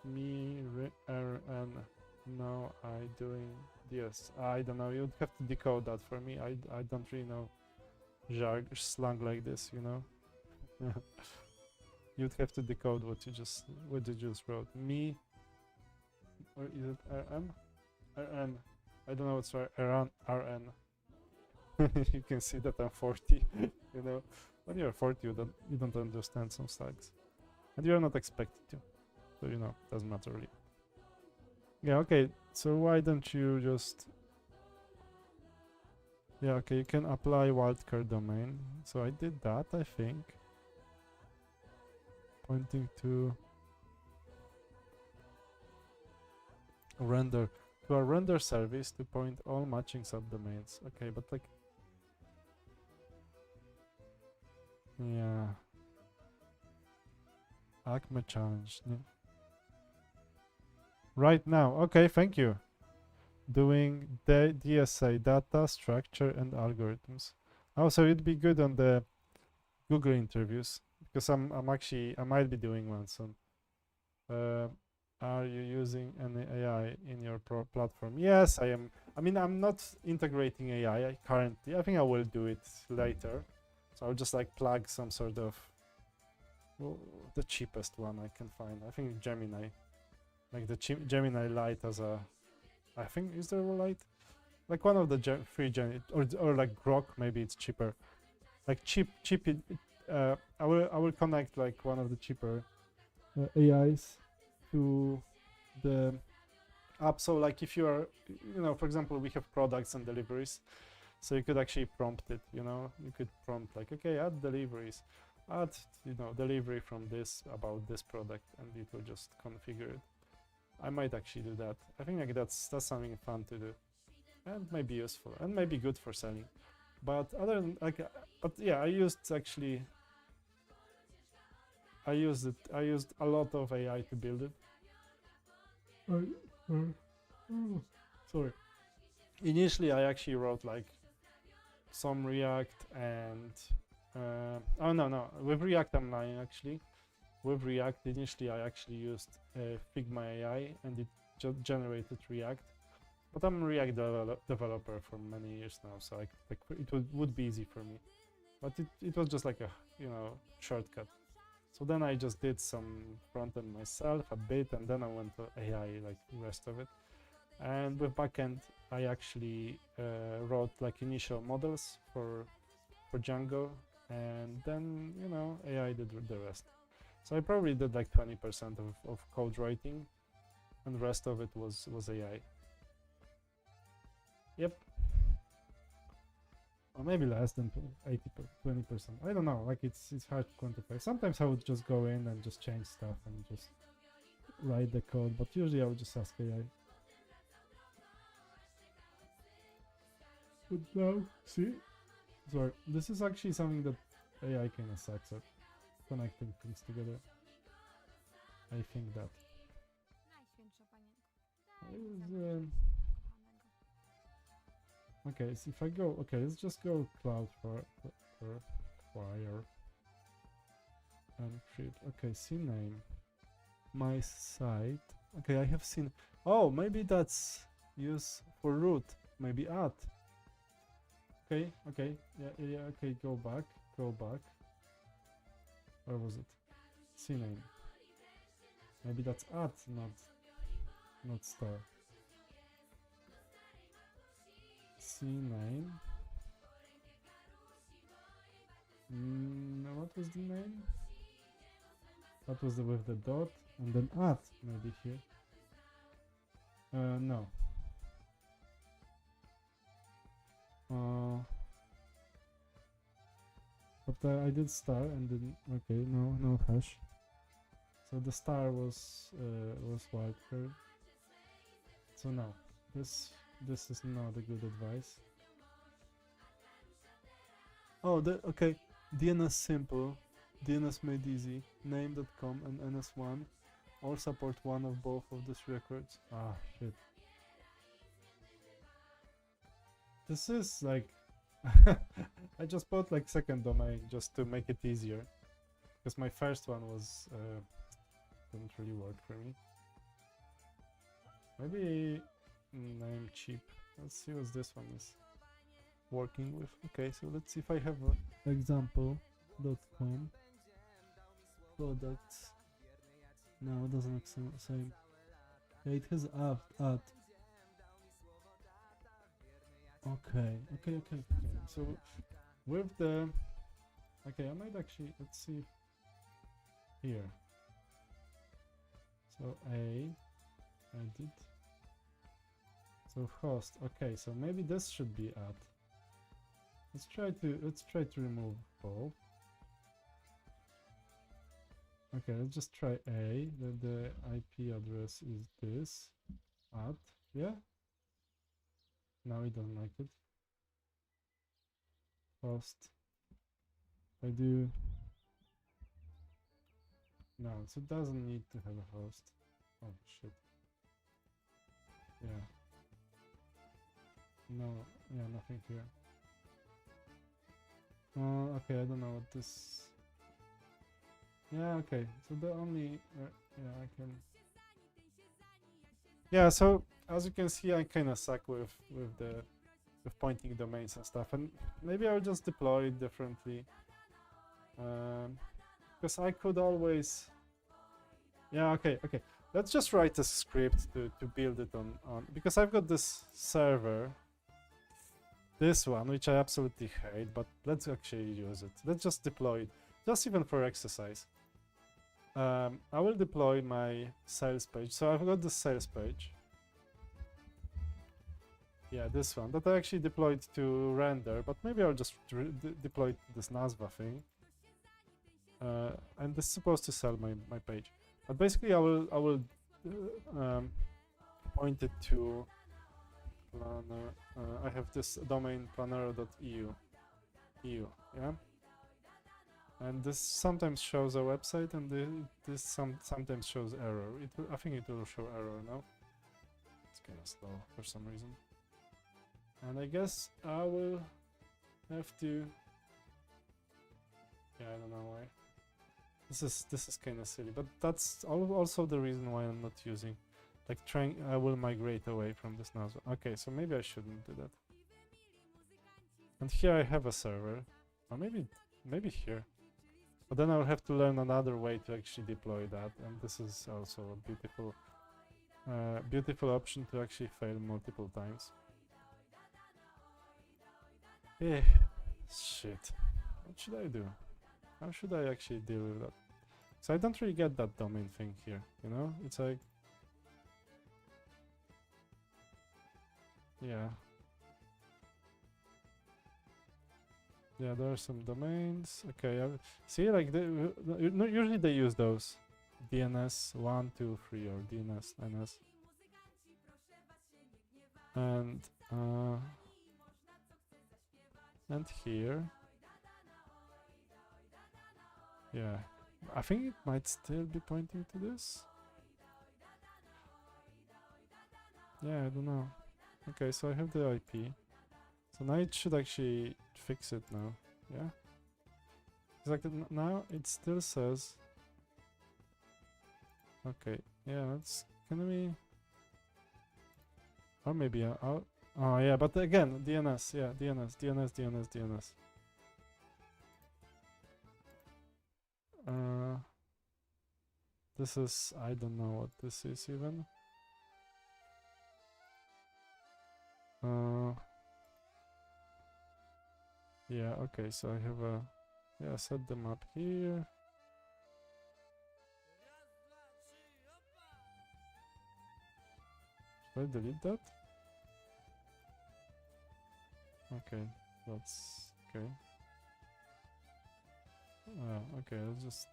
Me RN. No, I doing DS. I don't know. You'd have to decode that for me. I don't really know slang like this, you know. You'd have to decode what you just wrote. Me, or is it RM? RN. I don't know what's RN. You can see that I'm 40. You know, when you're 40, you don't understand some slangs, and you're not expected to. So you know, doesn't matter really. Yeah. Okay. So why don't you just? Yeah. Okay. You can apply wildcard domain. So I did that, I think. Pointing to render, to a render service to point all matching subdomains. Okay, but like, yeah, Acme challenge. Yeah. Right now, okay, thank you. Doing the DSA, data structure and algorithms. Also, it'd be good on the Google interviews. Because I might be doing one soon. Are you using any AI in your platform? Yes, I am. I mean, I'm not integrating AI currently. I think I will do it later. So I'll just like plug some sort of, well, the cheapest one I can find. I think Gemini, like the Gemini Lite as a, I think, is there a Lite? Like one of the free or like Grok, maybe it's cheaper. Like cheap. I will connect like one of the cheaper AIs to the app. So like if you are, you know, for example, we have products and deliveries, so you could actually prompt it. You know, you could prompt like, okay, add deliveries, add, you know, delivery from this about this product, and it will just configure it. I might actually do that. I think like that's something fun to do, and maybe useful, and maybe good for selling. But other than like, but yeah, I used actually. I used it. I used a lot of AI to build it. Sorry. Initially, I actually wrote like some React and oh no, with React I'm lying actually. With React, initially I actually used Figma AI and it generated React. But I'm a React developer for many years now, so it would be easy for me. But it was just like a shortcut. So then I just did some front end myself a bit, and then I went to AI like the rest of it. And with backend, I actually wrote like initial models for Django, and then AI did the rest. So I probably did like 20% of code writing, and the rest of it was AI. Yep. Or maybe less than 20%. I don't know. Like it's hard to quantify. Sometimes I would just go in and just change stuff and just write the code, but usually I would just ask AI. But now, see? Sorry, this is actually something that AI kind of sucks at, connecting things together. I think that. Okay, so if I go, okay, let's just go cloud for fire and create. Okay, CNAME, my site. Okay, I have seen. Oh, maybe that's use for root. Maybe add. Okay, yeah. Okay, go back. Where was it? CNAME. Maybe that's add, not star. CNAME. What was the name? That was with the dot and then add maybe here. No. But I did star and then okay, no hash. So the star was wildcard. So no, this is not a good advice. Oh, okay. DNS simple, DNS made easy, name.com and NS1 all support one of both of these records. Ah, shit. This is like I just bought like second domain just to make it easier, because my first one was didn't really work for me. Maybe name cheap. Let's see what this one is working with. Okay, so let's see if I have example.com products. No, it doesn't look same. Yeah, it has add. Okay. So with the I might actually, let's see here. So edit. So host. Okay, so maybe this should be add. Let's try to remove both. Okay, let's just try A. The IP address is this. Add. Yeah. Now he doesn't like it. Host. I do. No, so it doesn't need to have a host. Oh shit. Yeah. No, yeah, nothing here. Okay, I don't know what this. Yeah, okay. So the only yeah, I can. Yeah, so as you can see, I kind of suck with pointing domains and stuff, and maybe I'll just deploy it differently. Because I could always. Yeah, okay. Let's just write a script to build it on because I've got this server. This one, which I absolutely hate, but let's actually use it. Let's just deploy it, just even for exercise. I will deploy my sales page. So I've got the sales page. Yeah, this one that I actually deployed to render, but maybe I'll just deploy this Nazva thing. And this is supposed to sell my page. But basically, I will point it to planner. I have this domain planner.eu. Yeah. And this sometimes shows a website, and this sometimes shows error. I think it will show error now. It's kind of slow for some reason. And I guess I will have to. Yeah, I don't know why. This is kind of silly, but that's also the reason why I'm not using. Like I will migrate away from this now. Okay, so maybe I shouldn't do that. And here I have a server, or maybe here. But then I'll have to learn another way to actually deploy that, and this is also a beautiful option to actually fail multiple times. Eh, shit. What should I do? How should I actually deal with that? So I don't really get that domain thing here, you know? It's like... Yeah. Yeah, there are some domains. Okay, see, like, usually they use those. DNS 1, 2, 3, or DNS, NS. And here. Yeah, I think it might still be pointing to this. Yeah, I don't know. Okay, so I have the IP. So now it should actually fix it now. Yeah. Exactly. Now it still says. Okay. Yeah, it's gonna be. Or maybe I'll. Oh yeah, but again, DNS. Yeah, DNS. This is, I don't know what this is even. Yeah, okay, so I have a, yeah, set them up here. Should I delete that? Okay, that's okay. Okay, I'll just.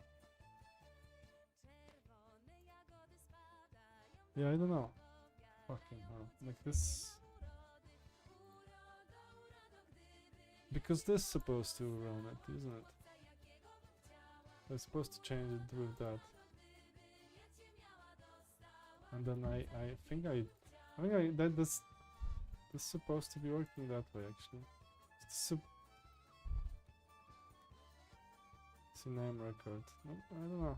Yeah, I don't know. Fucking hell. Like this. Because this is supposed to run it, isn't it? I'm supposed to change it with that. And then I think that this is supposed to be working that way actually. See name record. I don't know.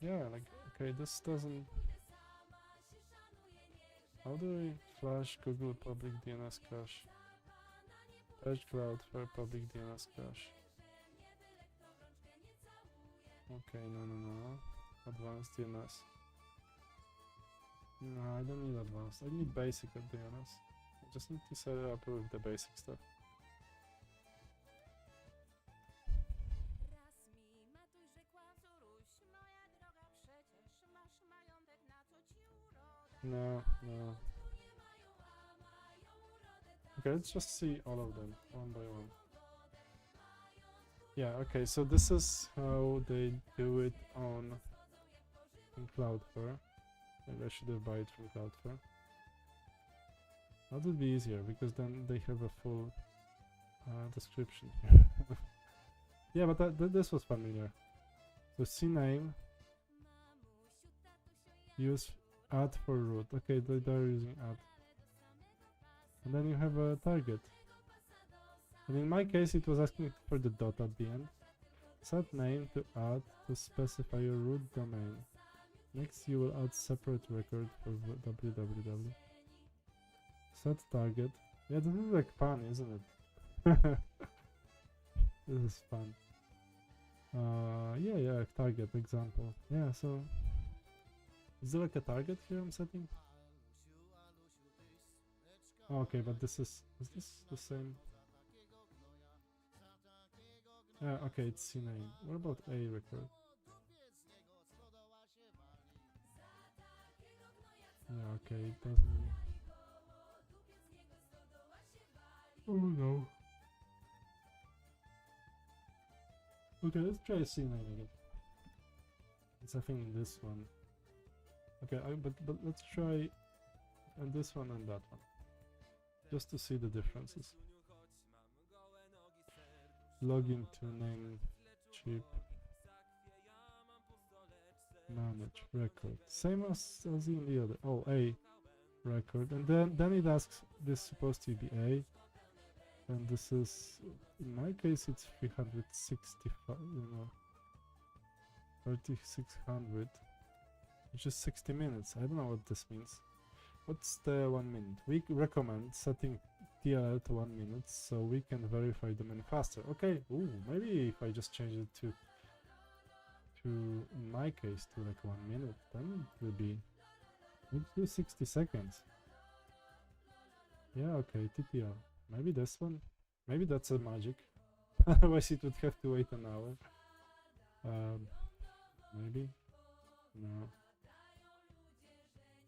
Yeah, like, okay, this doesn't... How do we flash Google public DNS cache? Edge Cloud for public DNS cache. Okay, no. Advanced DNS. No, I don't need advanced. I need basic DNS. I just need to set it up with the basic stuff. No. Okay, let's just see all of them, one by one. Yeah, okay, so this is how they do it on Cloudflare. Maybe I should have bought it from Cloudflare. That would be easier, because then they have a full description here. Yeah, but this was familiar. So cname, use add for root. Okay, they're using add. And then you have a target. And in my case, it was asking for the dot at the end. Set name to add to specify your root domain. Next, you will add separate record for www. Set target. Yeah, this is like fun, isn't it? This is fun. Yeah, target example. Yeah, so is there like a target here I'm setting? Oh, okay, but is this the same? Yeah, okay, it's cname. What about a record? Yeah, okay, it doesn't. Oh no. Okay, let's try cname again. It's I think this one. Okay, but let's try and this one and that one, just to see the differences. Login to name chip. Manage record. Same as in the other. Oh, A record, and then it asks this is supposed to be A, and this is, in my case, it's 365. 3600, which is 60 minutes. I don't know what this means. What's the 1 minute? We recommend setting TLL to 1 minute so we can verify them in faster. Okay. Ooh, maybe if I just change it to in my case to like 1 minute, then it will be, let's do 60 seconds. Yeah, okay, TTL. Maybe this one. Maybe that's a magic. Otherwise it would have to wait an hour. Maybe. No.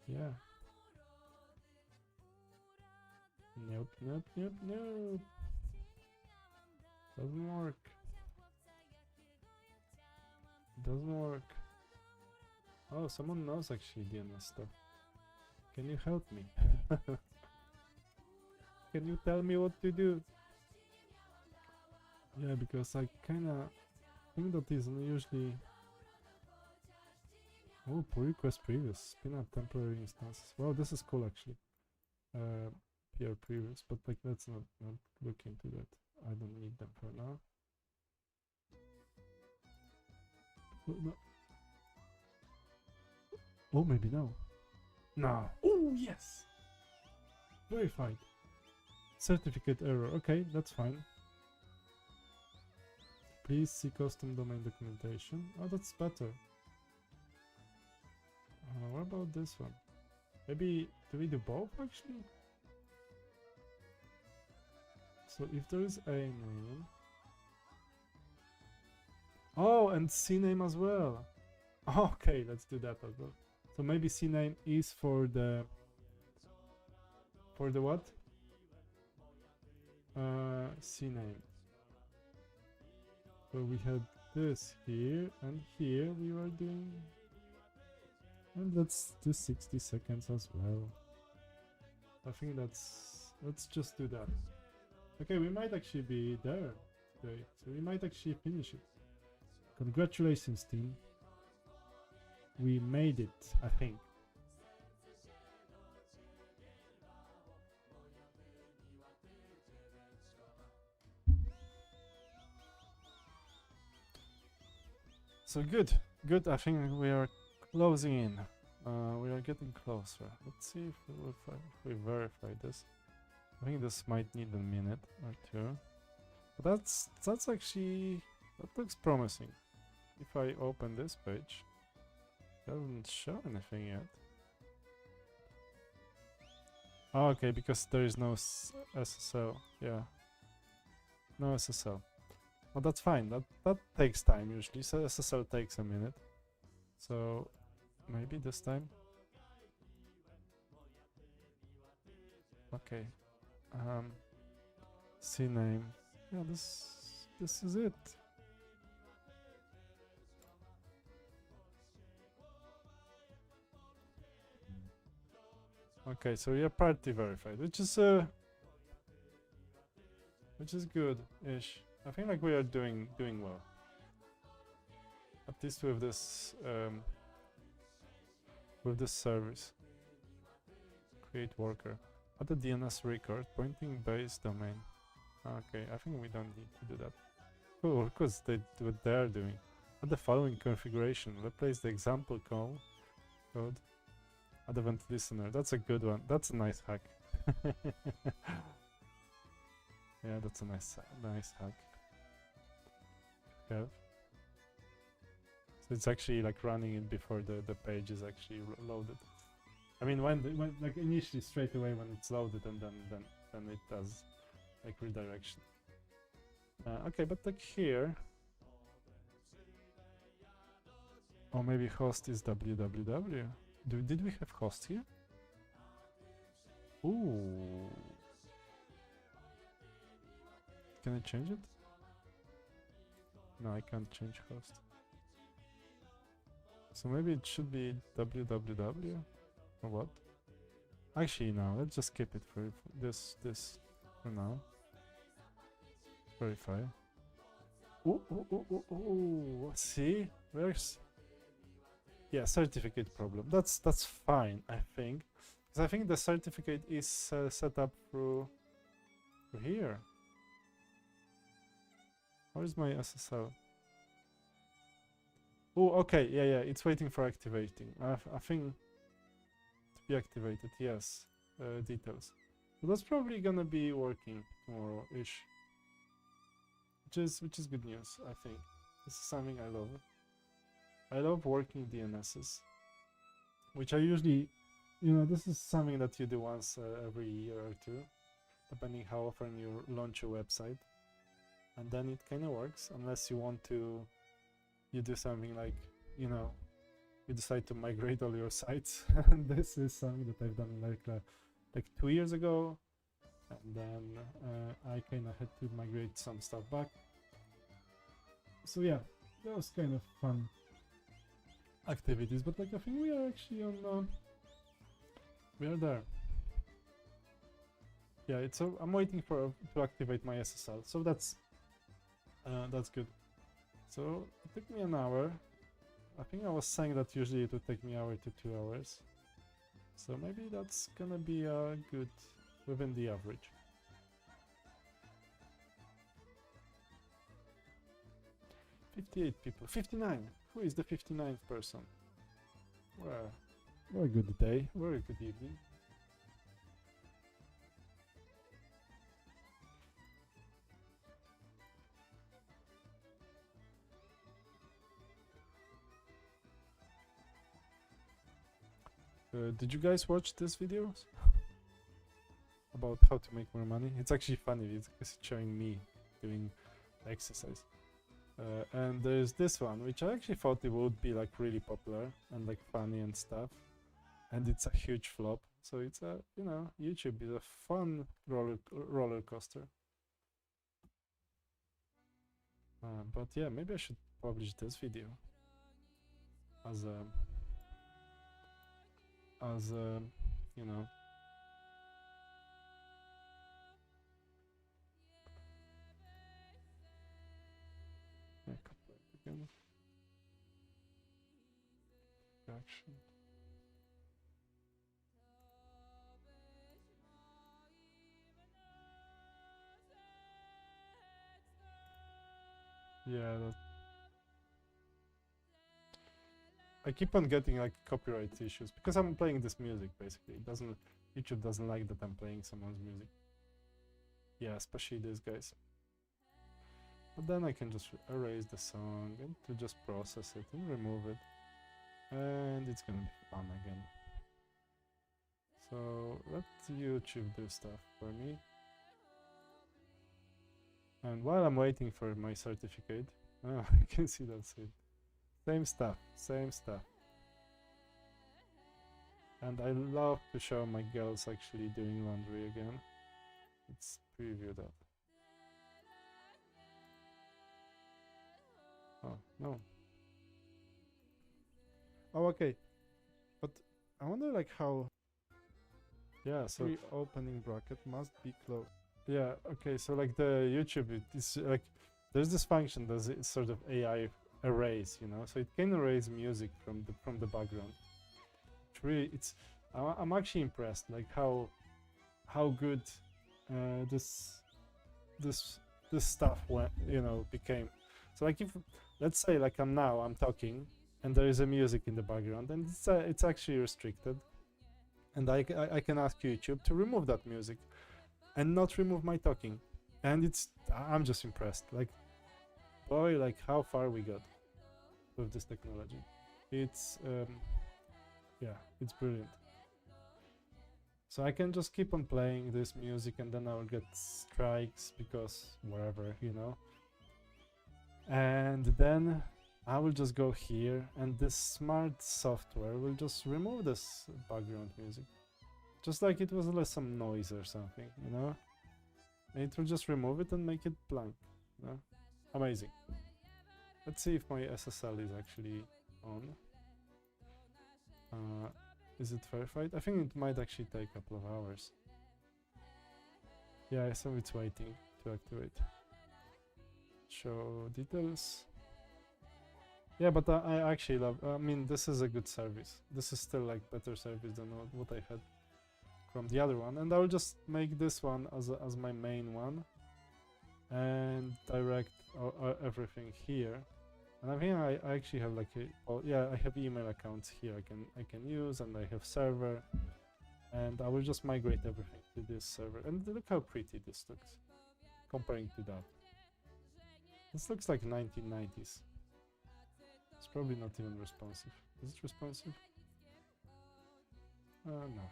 Yeah. Nope. Doesn't work. Doesn't work. Oh, someone knows actually DNS stuff. Can you help me? Can you tell me what to do? Yeah, because I kinda think that is usually... Oh, pull request previous. Spin up temporary instances. Wow, this is cool actually. PR previous, but like let's not look into that. I don't need them for now. No. Oh, maybe no. No. Oh, yes. Verified. Certificate error. Okay, that's fine. Please see custom domain documentation. Oh, that's better. What about this one? Maybe do we do both actually? So if there is a name. Oh, and CNAME as well. Okay, let's do that as well. So maybe CNAME is for the what? CNAME. So we had this here and here we were doing, and let's do 60 seconds as well. I think let's just do that. Okay, we might actually be there today, so we might actually finish it. Congratulations, team. We made it, I think. So good. I think we are closing in. We are getting closer. Let's see if we verify this. I think this might need a minute or two. But that's actually, that looks promising. If I open this page, it doesn't show anything yet. Oh, okay, because there is no SSL. Yeah, no SSL. Well, that's fine. That takes time usually. So SSL takes a minute. So maybe this time. Okay. CNAME. Yeah, this is it. Okay, so we are party verified, which is good-ish. I think like we are doing well. At least with this service. Create worker. Add a DNS record pointing base domain. Okay, I think we don't need to do that. Cool, because they do what they're doing. Add the following configuration. Replace the example code. Add event listener. That's a good one. That's a nice hack. Yeah, that's a nice hack. Yeah. So it's actually like running it before the page is actually loaded. I mean, when like initially straight away when it's loaded, and then it does like redirection. Okay, but like here, or maybe host is www. Did we have host here? Ooh. Can I change it? No, I can't change host. So maybe it should be www or what? Actually, no, let's just skip it for this for now. Verify. Oh, see? Where's... Yeah, certificate problem. That's fine, I think. Because I think the certificate is set up through here. Where's my SSL? Oh, okay, yeah, it's waiting for activating. I think to be activated, yes. Details. So that's probably gonna be working tomorrow-ish. Which is good news, I think. This is something I love. I love working DNSs, which I usually, this is something that you do once every year or two, depending how often you launch a website. And then it kind of works, unless you want to, you do something like, you decide to migrate all your sites. And this is something that I've done like 2 years ago. And then I kind of had to migrate some stuff back. So yeah, that was kind of fun activities, but like I think we are actually on, we are there. Yeah, I'm waiting to activate my SSL, so that's good. So it took me an hour. I think I was saying that usually it would take me 1 hour to 2 hours. So maybe that's gonna be good within the average. people. 59. Who is the 59th person? Well, very good day. Very good evening. Did you guys watch this video? About how to make more money? It's actually funny because it's showing me doing exercise. And there's this one, which I actually thought it would be like really popular and like funny and stuff. And it's a huge flop. So it's a, YouTube is a fun roller coaster. But yeah, maybe I should publish this video as a, yeah, copyright again. Action. Yeah, I keep on getting like copyright issues because I'm playing this music basically. YouTube doesn't like that I'm playing someone's music. Yeah, especially these guys. But then I can just erase the song and to just process it and remove it. And it's gonna be fun again. So let YouTube do stuff for me. And while I'm waiting for my certificate, I can see that's it. Same stuff. And I love to show my girls actually doing laundry again. Let's preview that. Oh, no. Oh, okay. But I wonder like how... Yeah, so... Every opening bracket must be closed. Yeah, okay, so like the YouTube, it's like... There's this function that's sort of AI erase, so it can erase music from the background. It's really, I'm actually impressed, like how good this stuff became. So like if, let's say like I'm talking and there is a music in the background and it's actually restricted, and I can ask YouTube to remove that music and not remove my talking, and I'm just impressed, like boy, like how far we got with this technology. It's yeah, it's brilliant. So I can just keep on playing this music and then I'll get strikes because whatever, and then I will just go here and this smart software will just remove this background music, just like it was some noise or something, and it will just remove it and make it blank. Amazing. Let's see if my SSL is actually on. Is it verified? I think it might actually take a couple of hours. Yeah, so it's waiting to activate. Show details. Yeah, but I actually love, I mean, this is a good service. This is still like better service than what I had from the other one. And I'll just make this one as my main one and direct everything here. And I think I actually have like I have email accounts here I can use, and I have server, and I will just migrate everything to this server. And look how pretty this looks comparing to that. This looks like 1990s. It's probably not even responsive. Is it responsive? No.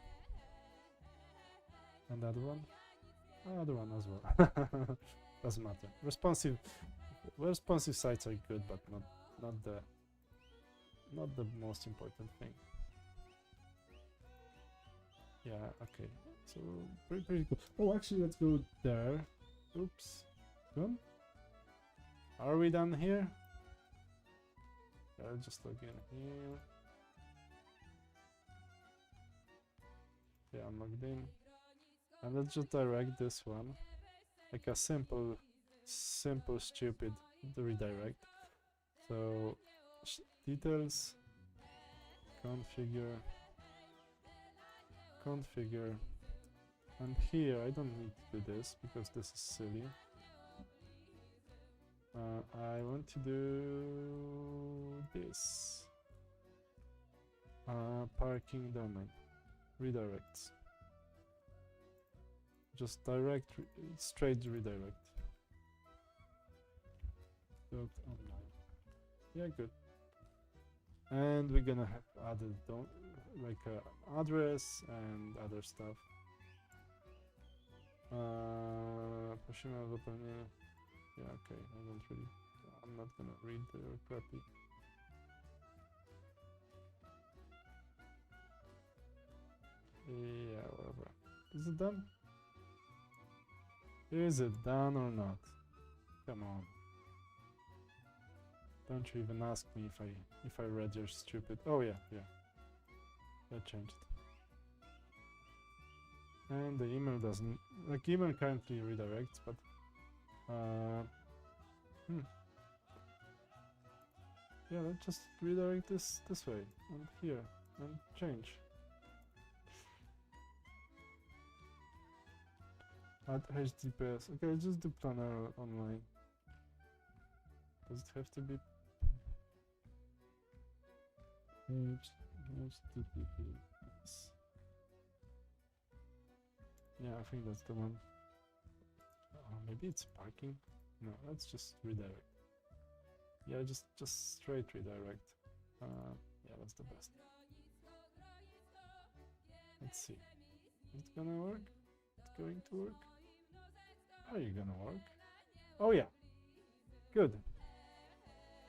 And the other one? Other one as well. Doesn't matter. Responsive sites are good, but not the most important thing. Yeah, okay. So pretty cool. Oh, actually, let's go there. Oops. Done? Are we done here? I'll just log in here. Yeah, I'm logged in. And let's just direct this one. Like a simple stupid redirect. So details, configure, and here I don't need to do this because this is silly. I want to do this. Parking domain redirects. Just straight redirect. .online. Yeah, good. And we're gonna have added like address and other stuff. Yeah, okay. I'm not gonna read the crappy. Yeah, whatever. Is it done? Is it done or not? Come on. Don't you even ask me if I read your stupid. Oh yeah. That changed. And the email doesn't, like, email currently redirects, but yeah, let's just redirect this way and here and change. Add HTTPS. Okay, let's just do Planner online. Does it have to be HTTPS? Yeah, I think that's the one. Maybe it's parking. No, let's just redirect. Yeah, just straight redirect. Yeah, that's the best. Let's see. It's gonna work? It's going to work? Are you gonna work? Oh yeah. Good.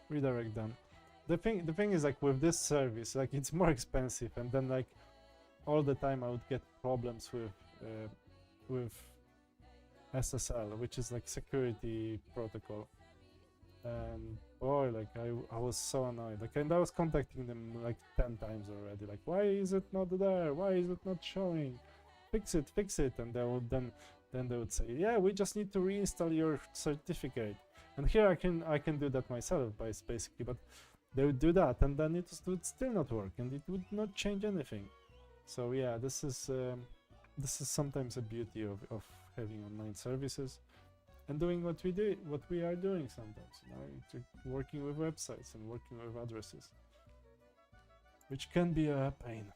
Redirect done. The thing is, like, with this service, like, it's more expensive, and then like all the time I would get problems with SSL, which is like security protocol. And boy, like I was so annoyed. Like, and I was contacting them like 10 times already. Like, why is it not there? Why is it not showing? Fix it. And they would then they would say, yeah, we just need to reinstall your certificate. And here I can do that myself, basically. But they would do that, and then it would still not work, and it would not change anything. So yeah, this is sometimes a beauty of having online services and doing what we are doing sometimes, you know, working with websites and working with addresses, which can be a pain.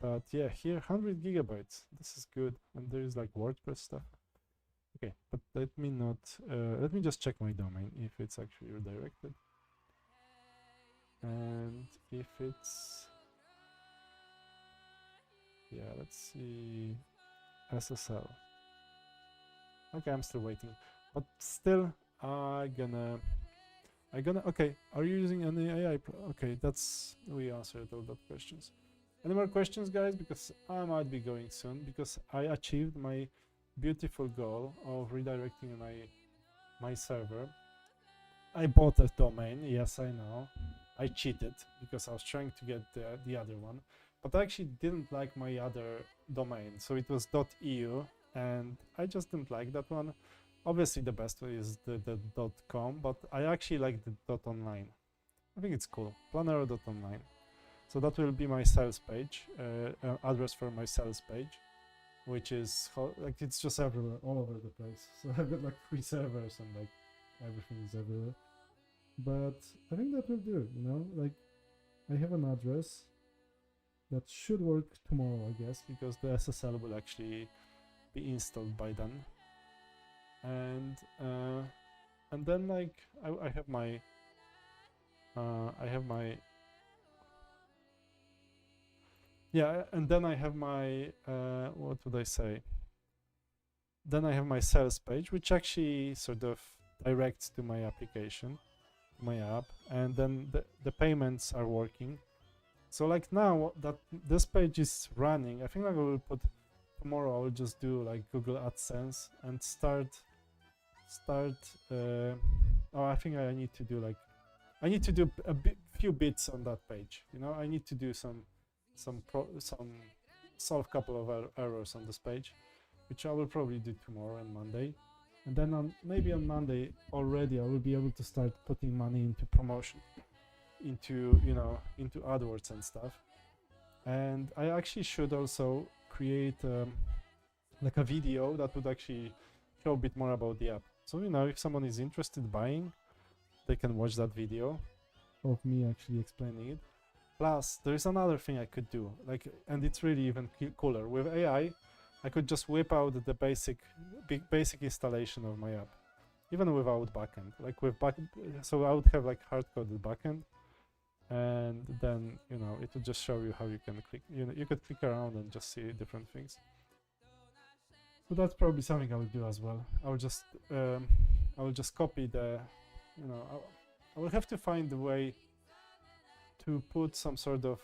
But yeah, here 100 gigabytes. This is good, and there is like WordPress stuff. Okay, but let me just check my domain if it's actually redirected, and if it's, yeah, let's see, SSL. Okay, I'm still waiting, but still okay, are you using any AI okay, we answered all that questions. Any more questions, guys? Because I might be going soon, because I achieved my beautiful goal of redirecting my server. I bought a domain, yes, I know. I cheated because I was trying to get the other one, but I actually didn't like my other domain. So it was .eu, and I just didn't like that one. Obviously, the best way is the .com, but I actually like the .online. I think it's cool. Planero.online. So that will be my sales page, address for my sales page, which is like it's just everywhere, all over the place. So I've got like 3 servers and like everything is everywhere. But I think that will do, you know, like I have an address that should work tomorrow, I guess, because the SSL will actually be installed by then. And then like I have my yeah, and then I have my what would I say? Then I have my sales page, which actually sort of directs to my application, my app, and then the payments are working. So like now that this page is running, I think like I will put tomorrow. I will just do like Google AdSense and start. Oh, I think I need to do like I need to do few bits on that page. You know, I need to do some solve couple of errors on this page, which I will probably do tomorrow and Monday. And then maybe on Monday already I will be able to start putting money into promotion, into into AdWords and stuff. And I actually should also create like a video that would actually show a bit more about the app. So if someone is interested buying, they can watch that video of me actually explaining it. Plus, there is another thing I could do, and it's really even cooler. With AI, I could just whip out the basic installation of my app, even without backend. So I would have like hard-coded backend, and then it would just show you how you can click. You could click around and just see different things. So that's probably something I will do as well. I will just copy the, I will have to find a way to put some sort of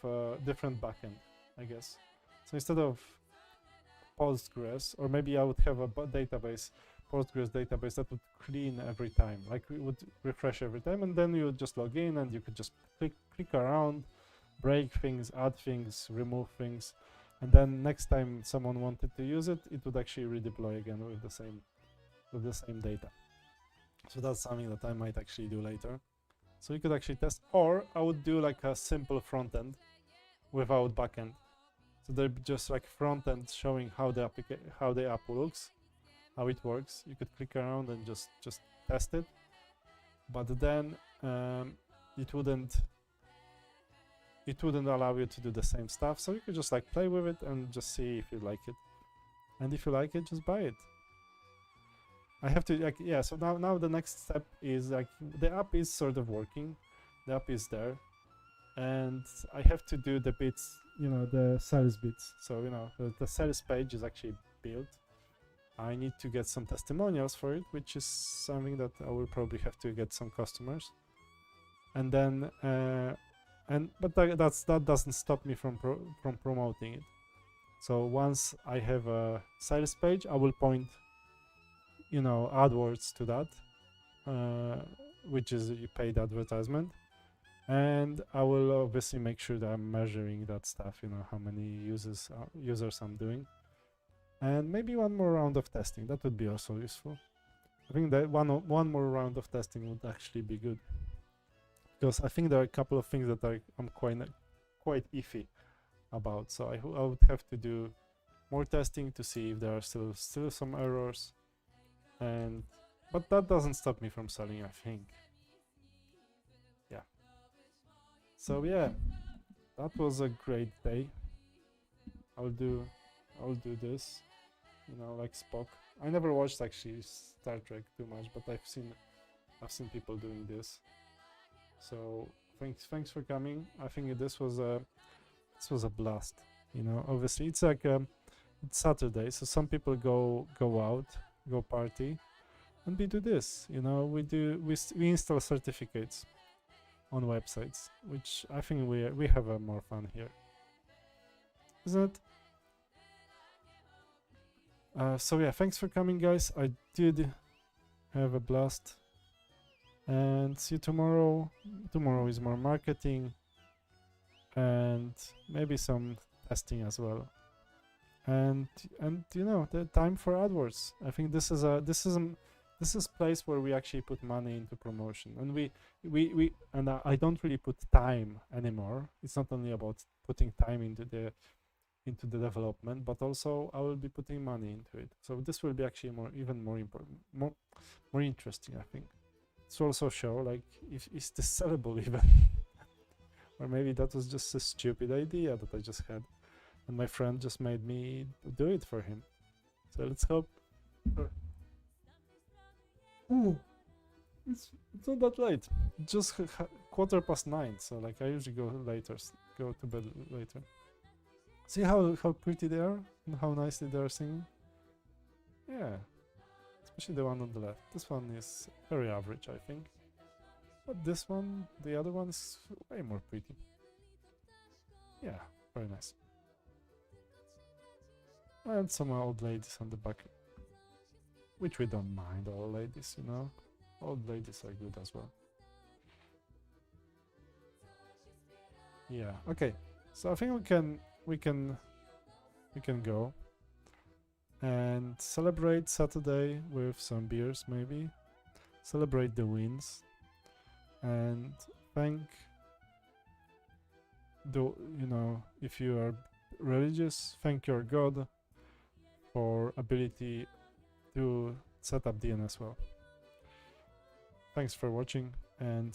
different backend, I guess. So instead of Postgres, or maybe I would have a Postgres database that would clean every time, like it would refresh every time, and then you would just log in and you could just click around, break things, add things, remove things, and then next time someone wanted to use it, it would actually redeploy again with the same data. So that's something that I might actually do later. So you could actually test, or I would do like a simple front end without backend. So they're just like front end showing how the app looks, how it works. You could click around and just test it, but then it wouldn't allow you to do the same stuff. So you could just like play with it and just see if you like it, and if you like it, just buy it. I have to so now the next step is the app is sort of working, the app is there, and I have to do the bits, the sales bits. So the sales page is actually built. I need to get some testimonials for it, which is something that I will probably have to get some customers, and then but that doesn't stop me from promoting it. So once I have a sales page, I will point AdWords to that, which is a paid advertisement, and I will obviously make sure that I'm measuring that stuff, how many users I'm doing, and maybe one more round of testing. That would be also useful. I think that one more round of testing would actually be good, because I think there are a couple of things that I'm quite iffy about. So I would have to do more testing to see if there are still some errors. But that doesn't stop me from selling, I think. Yeah. So yeah, that was a great day. I'll do this, like Spock. I never watched actually Star Trek too much, but I've seen people doing this. So thanks for coming. I think this was a blast. Obviously it's like it's Saturday, so some people go out, go party, and we do this. We install certificates on websites, which I think we have more fun here, isn't it? So yeah, thanks for coming, guys. I did have a blast. And see you tomorrow. Tomorrow is more marketing and maybe some testing as well. And you know, the time for AdWords. I think this is place where we actually put money into promotion, and we I don't really put time anymore. It's not only about putting time into the development, but also I will be putting money into it. So this will be actually even more important, more interesting, I think. To also show like if is this sellable even, or maybe that was just a stupid idea that I just had, and my friend just made me do it for him. So let's hope. Ooh, it's not that late. Just 9:15. So like I usually go to bed later. See how pretty they are and how nicely they are singing. Yeah, especially the one on the left. This one is very average, I think. But this one, the other one is way more pretty. Yeah, very nice. And some old ladies on the back, which we don't mind, old ladies, you know. Old ladies are good as well. Yeah, okay. So I think we can go and celebrate Saturday with some beers, maybe. Celebrate the wins and thank you know, if you are religious, thank your God for ability to set up DNS well. Thanks for watching and